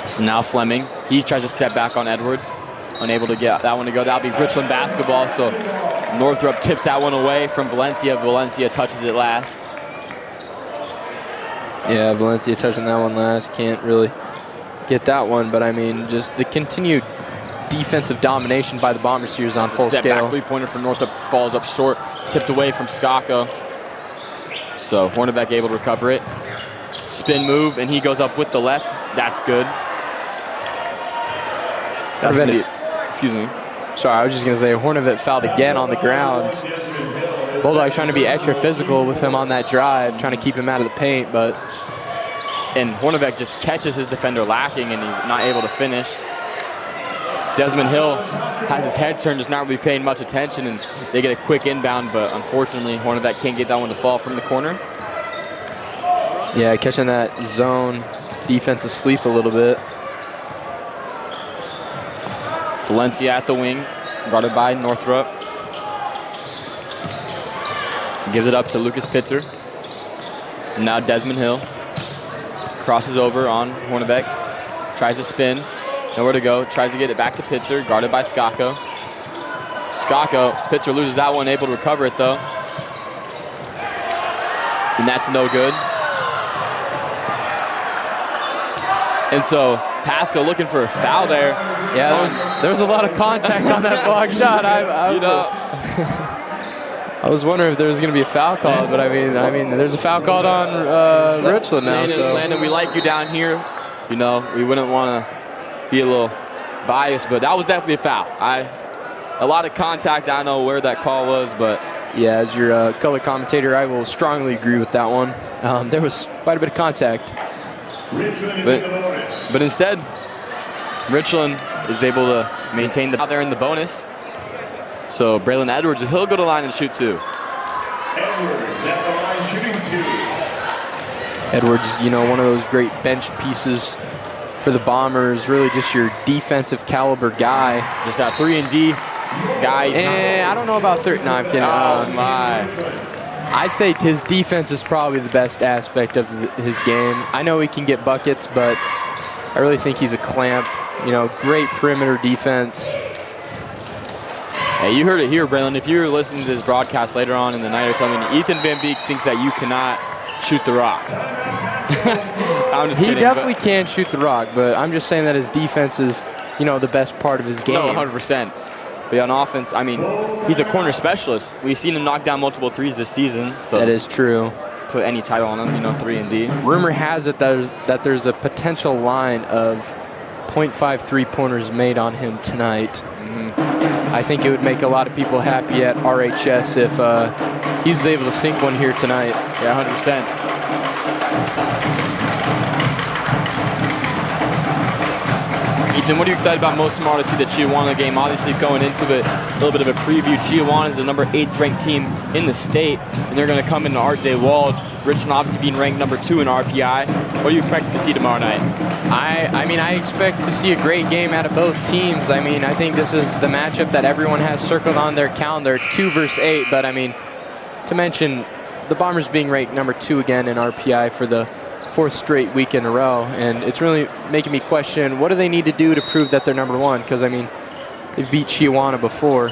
So now Fleming, he tries to step back on Edwards, unable to get that one to go. That'll be Richland basketball, so Northrop tips that one away from Valencia. Valencia touches it last. Yeah, Valencia touching that one last. Can't really get that one, but I mean, just the continued defensive domination by the Bombers here is on full Step scale. back three-pointer from Northrop falls up short, tipped away from Skako. So Hornbeck able to recover it. Spin move, and he goes up with the left. That's good. That's gonna be, excuse me. Sorry, I was just gonna say Hornbeck fouled again on the ground. Bulldogs trying to be extra physical with him on that drive, trying to keep him out of the paint, but. And Hornbeck just catches his defender lacking, and he's not able to finish. Desmond Hill has his head turned, just not really paying much attention, and they get a quick inbound, but unfortunately, Hornbeck can't get that one to fall from the corner. Yeah, catching that zone defense asleep a little bit. Valencia at the wing, guarded by Northrop. Gives it up to Lucas Pitzer. Now Desmond Hill crosses over on Hornbeck, tries to spin, nowhere to go, tries to get it back to Pitzer, guarded by Skako. Pitzer loses that one, able to recover it though. And that's no good. And so Pasco looking for a foul there. Yeah, there was a lot of contact on that block shot. I was wondering if there was going to be a foul called, but I mean, there's a foul called on Richland now. Landon, we like you down here. You know, we wouldn't want to be a little biased, but that was definitely a foul. A lot of contact. I don't know where that call was, but yeah, as your color commentator, I will strongly agree with that one. There was quite a bit of contact. But instead, Richland is able to maintain the out there in the bonus. So Braylon Edwards, he'll go to the line and shoot 2. Edwards at the line shooting 2. Edwards, you know, one of those great bench pieces for the Bombers, really just your defensive caliber guy. Just that 3-and-D guy. I don't know about 3. No, I'm kidding. Oh my. I'd say his defense is probably the best aspect of his game. I know he can get buckets, but I really think he's a clamp. You know, great perimeter defense. Hey, you heard it here, Braylon. If you're listening to this broadcast later on in the night or something, Ethan Van Beek thinks that you cannot shoot the rock. I'm just He kidding, definitely can shoot the rock, but I'm just saying that his defense is, you know, the best part of his game. No, 100%. But on offense, I mean, he's a corner specialist. We've seen him knock down multiple threes this season. So That is true. put any title on him, you know, 3 and D. Rumor has it that there's a potential line of 0.5 three-pointers made on him tonight. I think it would make a lot of people happy at RHS if he was able to sink one here tonight. Yeah, 100%. Ethan, what are you excited about most tomorrow to see the Chihuahua game? Obviously, going into it, a little bit of a preview. Chihuahua is the number 8th ranked team in the state, and they're going to come into Art Dawald. Richland obviously being ranked number 2 in RPI. What are you expecting to see tomorrow night? I mean, I expect to see a great game out of both teams. I mean, I think this is the matchup that everyone has circled on their calendar, 2 versus 8. But I mean, to mention, the Bombers being ranked number 2 again in RPI for the 4th straight week in a row, and it's really making me question, what do they need to do to prove that they're number 1? Because I mean, they've beat Chihuahua before.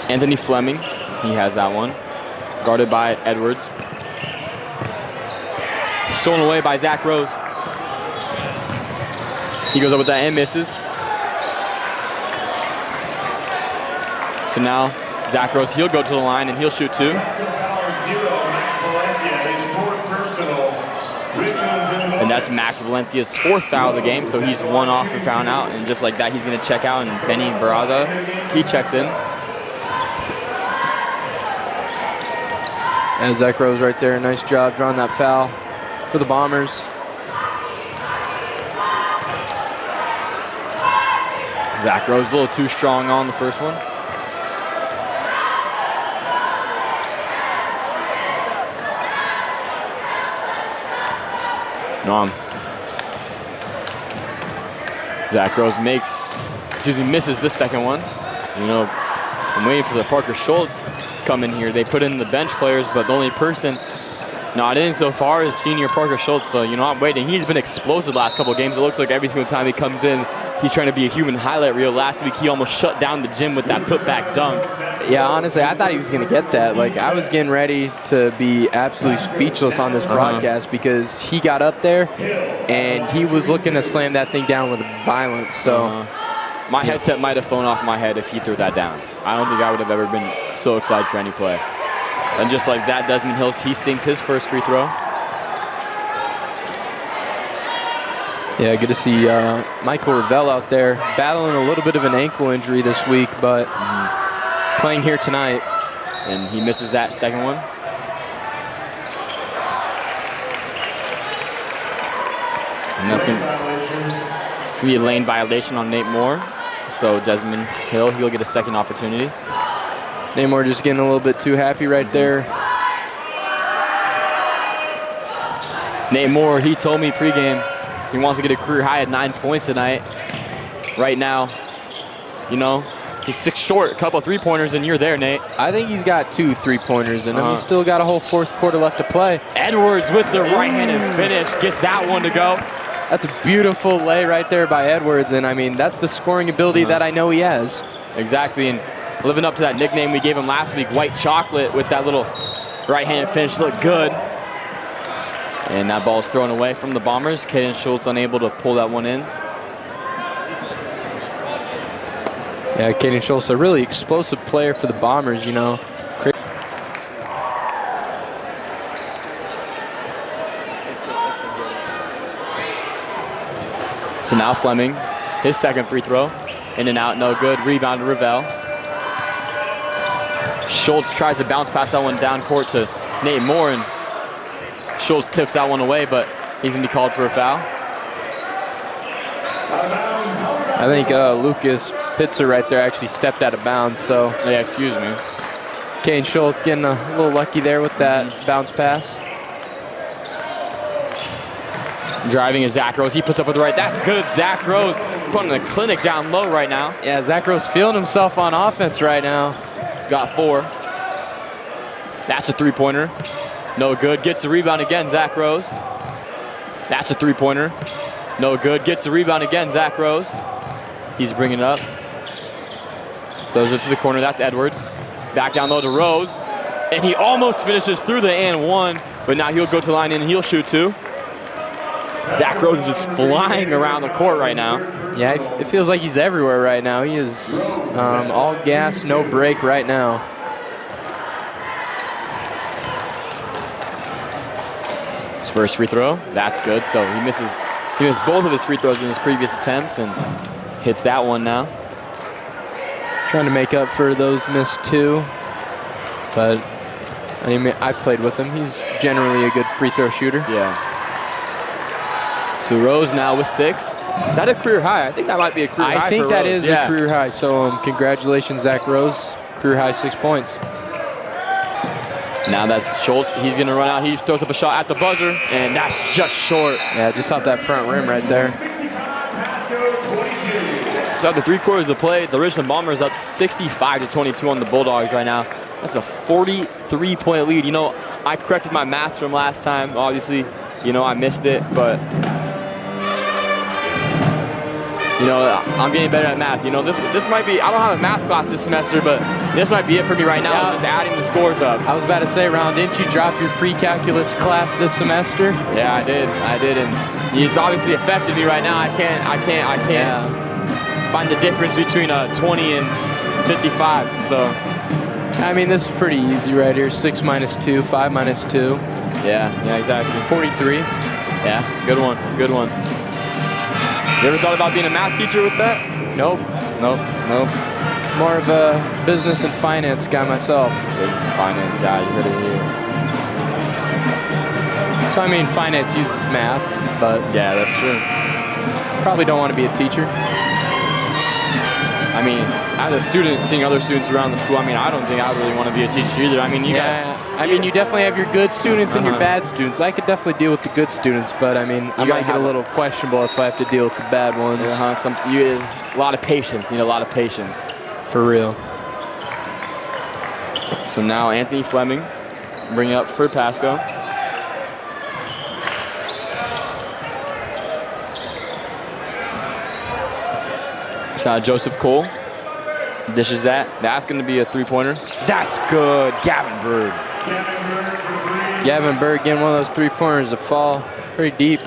Anthony Fleming, he has that one. Guarded by Edwards. Stolen away by Zach Rose. He goes up with that and misses. So now Zach Rose, he'll go to the line and he'll shoot 2. And that's Max Valencia's 4th foul of the game, so he's 1 off for foul out, and just like that, he's gonna check out, and Benny Barraza, he checks in. And Zach Rose right there, nice job drawing that foul for the Bombers. Zach Rose a little too strong on the first one. Zach Rose misses the second one. You know, I'm waiting for the Parker Schultz come in here. They put in the bench players, but the only person not in so far is senior Parker Schultz. So, you know, I'm waiting. He's been explosive the last couple of games. It looks like every single time he comes in, he's trying to be a human highlight reel. Last week, he almost shut down the gym with that putback dunk. Yeah, honestly, I thought he was going to get that. Like, I was getting ready to be absolutely speechless on this broadcast because he got up there and he was looking to slam that thing down with violence. So, my headset might have flown off my head if he threw that down. I don't think I would have ever been so excited for any play. And just like that, Desmond Hills, he sinks his first free throw. Yeah, good to see Michael Revelle out there battling a little bit of an ankle injury this week, but playing here tonight. And he misses that second one. And that's going to be a lane violation on Nate Moore. So Desmond Hill, he'll get a second opportunity. Nate Moore just getting a little bit too happy right there. Nate Moore, he told me pregame he wants to get a career high at 9 points tonight. Right now, you know, he's 6 short, a couple of three-pointers, and you're there, Nate. I think he's got 2 3-pointers in him. He's still got a whole 4th quarter left to play. Edwards with the right-handed finish, gets that one to go. That's a beautiful lay right there by Edwards, and I mean, that's the scoring ability that I know he has. Exactly, and living up to that nickname we gave him last week, White Chocolate, with that little right-handed finish, looked good. And that ball is thrown away from the Bombers. Caden Schultz unable to pull that one in. Yeah, Caden Schultz, a really explosive player for the Bombers, you know. So now Fleming, his second free throw. In and out, no good. Rebound to Revelle. Schultz tries to bounce past that one down court to Nate Moore, and Schultz tips that one away, but he's going to be called for a foul. I think Lucas Pitzer right there actually stepped out of bounds, so. Yeah, excuse me. Caden Schultz getting a little lucky there with that bounce pass. Driving is Zach Rose. He puts up with the right. That's good. Zach Rose putting the clinic down low right now. Yeah, Zach Rose feeling himself on offense right now. He's got 4. That's a three-pointer. No good. Gets the rebound again, Zach Rose. That's a three-pointer. No good. Gets the rebound again, Zach Rose. He's bringing it up. Throws it to the corner. That's Edwards. Back down low to Rose. And he almost finishes through the and one, but now he'll go to the line and he'll shoot 2. Zach Rose is just flying around the court right now. Yeah, it feels like he's everywhere right now. He is all gas, no break right now. His first free throw, that's good. So he missed both of his free throws in his previous attempts and hits that one now. Trying to make up for those missed 2. But I mean, I've played with him. He's generally a good free throw shooter. Yeah. So Rose now with 6. Is that a career high? I think that might be a career high for Rose. I think that is a career high. So congratulations, Zach Rose. Career high 6 points. Now that's Schultz. He's going to run out. He throws up a shot at the buzzer, and that's just short. Yeah, just off that front rim right there. So after 3 quarters of play, the Richland Bombers up 65-22 on the Bulldogs right now. That's a 43-point lead. You know, I corrected my math from last time. Obviously, you know, I missed it, but you know, I'm getting better at math. You know, this might be, I don't have a math class this semester, but this might be it for me right now. Yeah. Just adding the scores up. I was about to say, Ron, didn't you drop your pre-calculus class this semester? Yeah, I did, and it's obviously affected me right now. I can't find the difference between 20 and 55, so. I mean, this is pretty easy right here. 6 minus 2, 5 minus 2. Yeah, exactly. 43. Yeah, good one. You ever thought about being a math teacher with that? Nope. More of a business and finance guy myself. Business and finance guy, you heard it here. So, I mean, finance uses math, but yeah, that's true. Probably don't want to be a teacher. I mean, as a student, seeing other students around the school, I mean, I don't think I really want to be a teacher either. I mean, you definitely have your good students and your bad students. I could definitely deal with the good students, but I mean, I might get a little questionable if I have to deal with the bad ones. A lot of patience. You need a lot of patience. For real. So now Anthony Fleming bringing up for Pasco. Joseph Cole dishes that. That's going to be a three-pointer. That's good. Gavin Berg. Gavin Berg getting one of those three-pointers to fall pretty deep.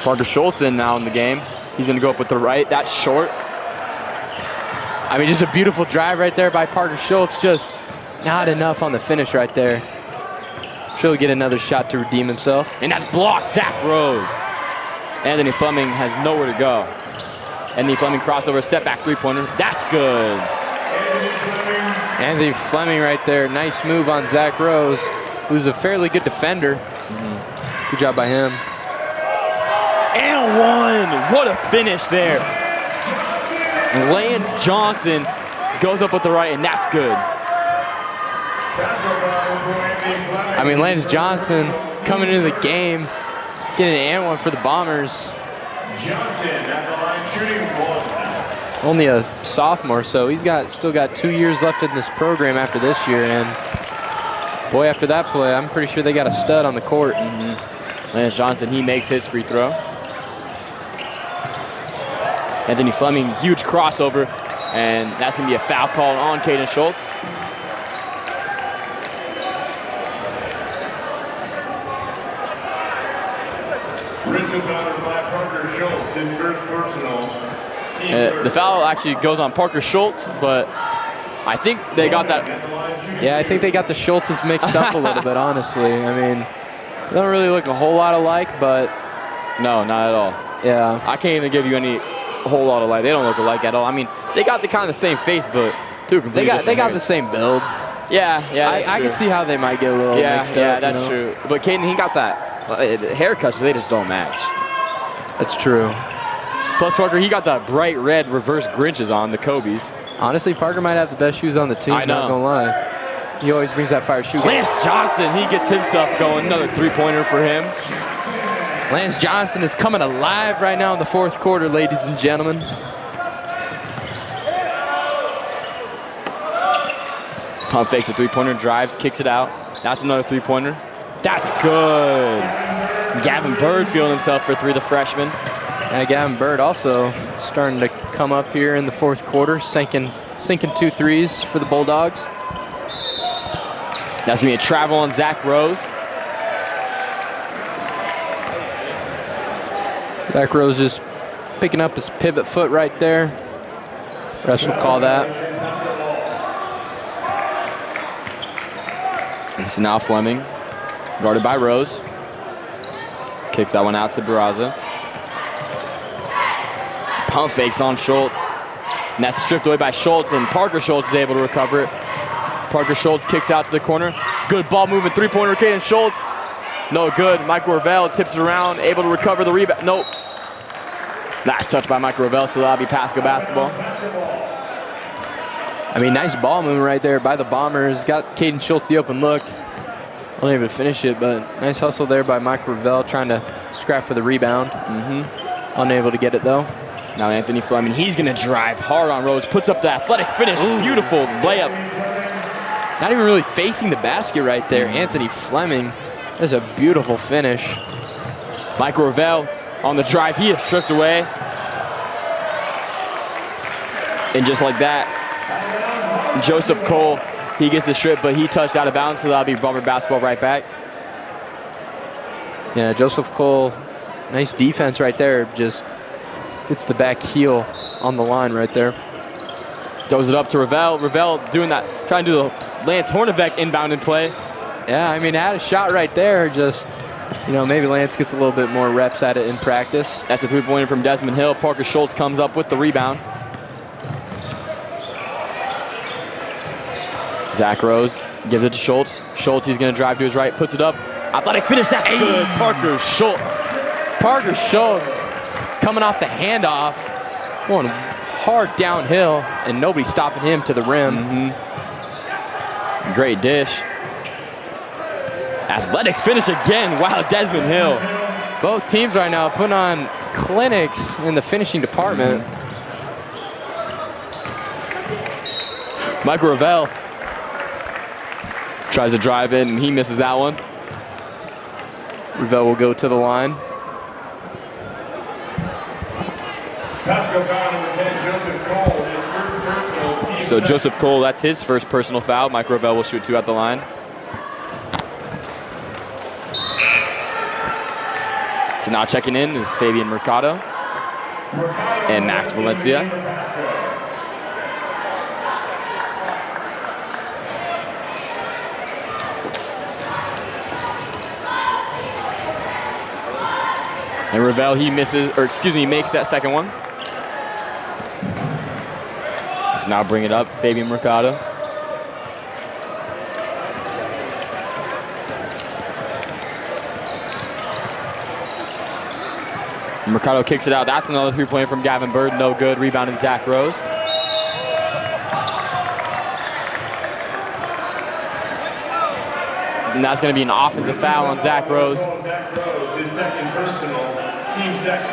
Parker Schultz in now in the game. He's going to go up with the right. That's short. I mean, just a beautiful drive right there by Parker Schultz. Just not enough on the finish right there. She'll get another shot to redeem himself. And that's blocked. Zach Rose. Anthony Fleming has nowhere to go. Anthony Fleming crossover, step back three-pointer. That's good. Anthony Fleming right there. Nice move on Zach Rose, who's a fairly good defender. Good job by him. And one. What a finish there. Lance Johnson goes up with the right, and that's good. I mean, Lance Johnson coming into the game, getting an and one for the Bombers. Johnson at the line shooting 1. Only a sophomore, so he's still got 2 years left in this program after this year. And boy, after that play, I'm pretty sure they got a stud on the court. Lance Johnson, he makes his free throw. Anthony Fleming, huge crossover, and that's going to be a foul call on Caden Schultz. Richard Bomber by Parker Schultz, his first personal. The foul actually goes on Parker Schultz, but I think they got that. Yeah, I think they got the Schultzes mixed up a little bit, honestly. I mean, they don't really look a whole lot alike, but. No, not at all. Yeah. I can't even give you a whole lot alike. They don't look alike at all. I mean, they got the kind of the same face, but two completely different. They got the same build. Yeah. I can see how they might get a little mixed up. Yeah, that's true. But Caden, he got that. Haircuts, they just don't match. That's true. Plus, Parker, he got that bright red reverse Grinches on, the Kobe's. Honestly, Parker might have the best shoes on the team, I know. not gonna lie. He always brings that fire shoe. Lance Johnson, he gets himself going. Another three-pointer for him. Lance Johnson is coming alive right now in the fourth quarter, ladies and gentlemen. Pump fakes the three-pointer, drives, kicks it out. That's another three-pointer. That's good. Gavin Bird feeling himself for three, the freshman. And Gavin Bird also starting to come up here in the fourth quarter, sinking 2 threes for the Bulldogs. That's gonna be a travel on Zach Rose. Zach Rose just picking up his pivot foot right there. Refs will call that. And so now Fleming, guarded by Rose. Kicks that one out to Barraza. Pump fakes on Schultz. And that's stripped away by Schultz, and Parker Schultz is able to recover it. Parker Schultz kicks out to the corner. Good ball movement, three-pointer, Caden Schultz. No good. Mike Ravel tips it around, able to recover the rebound. Nope. Nice touch by Mike Ravel, so that'll be Pasco basketball. I mean, nice ball movement right there by the Bombers. Got Caden Schultz the open look. Unable to finish it, but nice hustle there by Mike Ravel trying to scrap for the rebound. Unable to get it though. Now Anthony Fleming, he's gonna drive hard on Rose, puts up the athletic finish. Ooh. Beautiful layup. Not even really facing the basket right there. Anthony Fleming, that's a beautiful finish. Mike Ravel on the drive, he is stripped away. And just like that, Joseph Cole, he gets the strip, but he touched out of bounds, so that'll be Bomber basketball right back. Yeah, Joseph Cole, nice defense right there. Just gets the back heel on the line right there. Throws it up to Ravel. Ravel doing that, trying to do the Lance Hornevec inbound in play. Yeah, I mean, had a shot right there. Just, you know, maybe Lance gets a little bit more reps at it in practice. That's a three-pointer from Desmond Hill. Parker Schultz comes up with the rebound. Zach Rose gives it to Schultz. Schultz, he's gonna drive to his right, puts it up. Athletic finish, that's good. Parker Schultz. Parker Schultz coming off the handoff, going hard downhill, and nobody stopping him to the rim. Great dish. Athletic finish again. Wow, Desmond Hill. Both teams right now putting on clinics in the finishing department. Michael Ravel tries to drive in, and he misses that one. Ravel will go to the line. Pasco foul number 10, Joseph Cole, his first personal team. So Joseph Cole, that's his first personal foul. Mike Ravel will shoot 2 at the line. So now checking in is Fabian Mercado and Max Valencia. And Ravel, he misses, or excuse me, makes that second one. Let's now bring it up, Fabian Mercado. Mercado kicks it out. That's another three-pointer from Gavin Bird. No good. Rebounded Zach Rose. And that's going to be an offensive foul on Zach Rose. Zach Rose, his second personal, team second.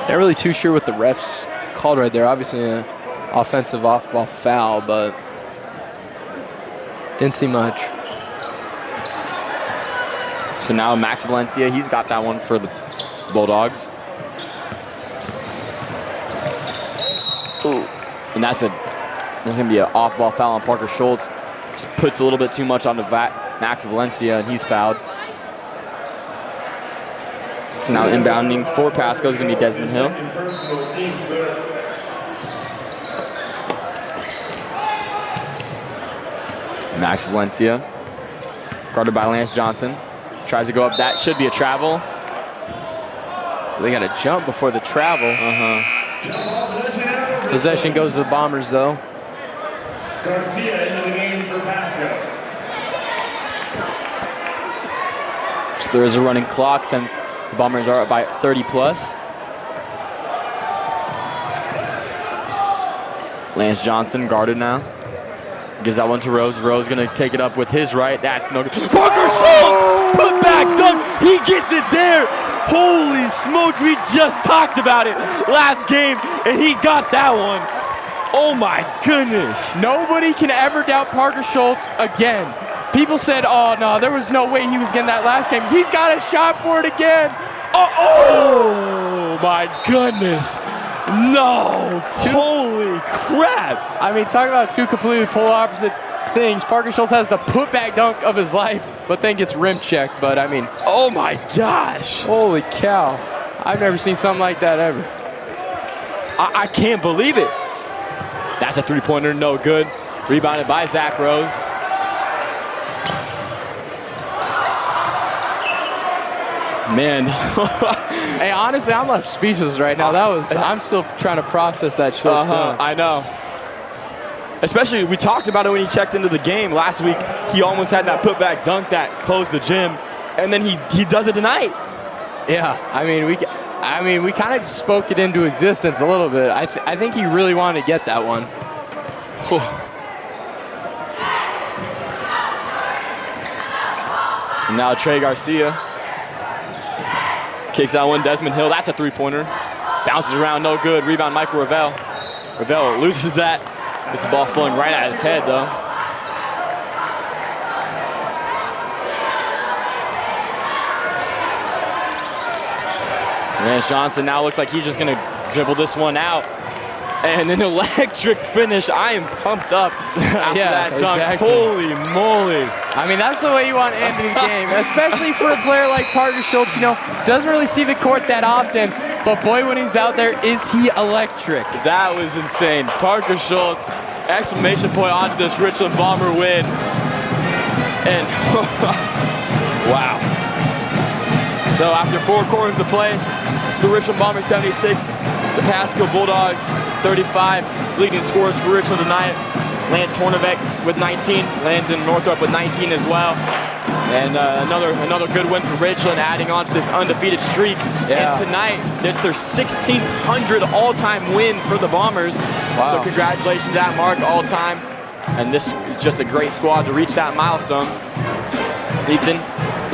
Not really too sure what the refs called right there. Obviously an offensive off-ball foul, but didn't see much. So now Max Valencia, he's got that one for the Bulldogs. Ooh. And that's gonna be an off-ball foul on Parker Schultz. Just puts a little bit too much on the Max Valencia, and he's fouled. So now inbounding for Pasco is gonna be Desmond Hill. Max Valencia, guarded by Lance Johnson. Tries to go up. That should be a travel. They got to jump before the travel. Possession goes to the Bombers, though. Garcia into the game for Pasco. So there is a running clock since the Bombers are up by 30 plus. Lance Johnson guarded now. Gives that one to Rose. Rose gonna take it up with his right. That's no good. Parker Schultz, put back dunk. He gets it there. Holy smokes, we just talked about it last game, and he got that one. Oh my goodness. Nobody can ever doubt Parker Schultz again. People said, oh no, there was no way he was getting that last game. He's got a shot for it again. Oh my goodness. No. Holy crap. I mean, talk about two completely polar opposite things. Parker Schultz has the putback dunk of his life, but then gets rim checked. But I mean, oh my gosh. holy cow. I've never seen something like that ever. I can't believe it. That's a three-pointer, no good. Rebounded by Zach Rose. Man. Hey, honestly, I'm left speechless right now. I'm still trying to process that Schultz dunk. I know. Especially, we talked about it when he checked into the game last week. He almost had that putback dunk that closed the gym, and then he does it tonight. Yeah, I mean, we kind of spoke it into existence a little bit. I think he really wanted to get that one. So now Trey Garcia kicks that one. Desmond Hill, that's a three-pointer. Bounces around, no good. Rebound, Michael Ravel. Ravel loses that. Gets the ball flowing right at his head, though. Lance Johnson now looks like he's just going to dribble this one out. And an electric finish. I am pumped up after that dunk. Exactly. Holy moly. I mean, that's the way you want to end the game, especially for a player like Parker Schultz. You know, doesn't really see the court that often, but boy, when he's out there, is he electric. That was insane. Parker Schultz, exclamation point onto this Richland Bomber win. And wow. So after 4 quarters to play, it's the Richland Bombers 76, the Pasco Bulldogs 35. Leading scorers for Richland tonight. Lance Hornevec with 19, Landon Northrop with 19 as well. And another good win for Richland, adding on to this undefeated streak. Yeah. And tonight, it's their 1,600 all-time win for the Bombers. Wow. So congratulations to that mark, all-time. And this is just a great squad to reach that milestone. Ethan,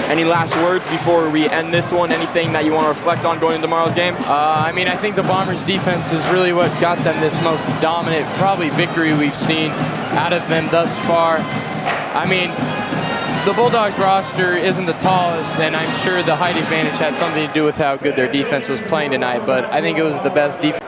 any last words before we end this one? Anything that you want to reflect on going into tomorrow's game? I mean, I think the Bombers' defense is really what got them this most dominant, probably victory we've seen out of them thus far. I mean, the Bulldogs roster isn't the tallest, and I'm sure the height advantage had something to do with how good their defense was playing tonight, but I think it was the best defense.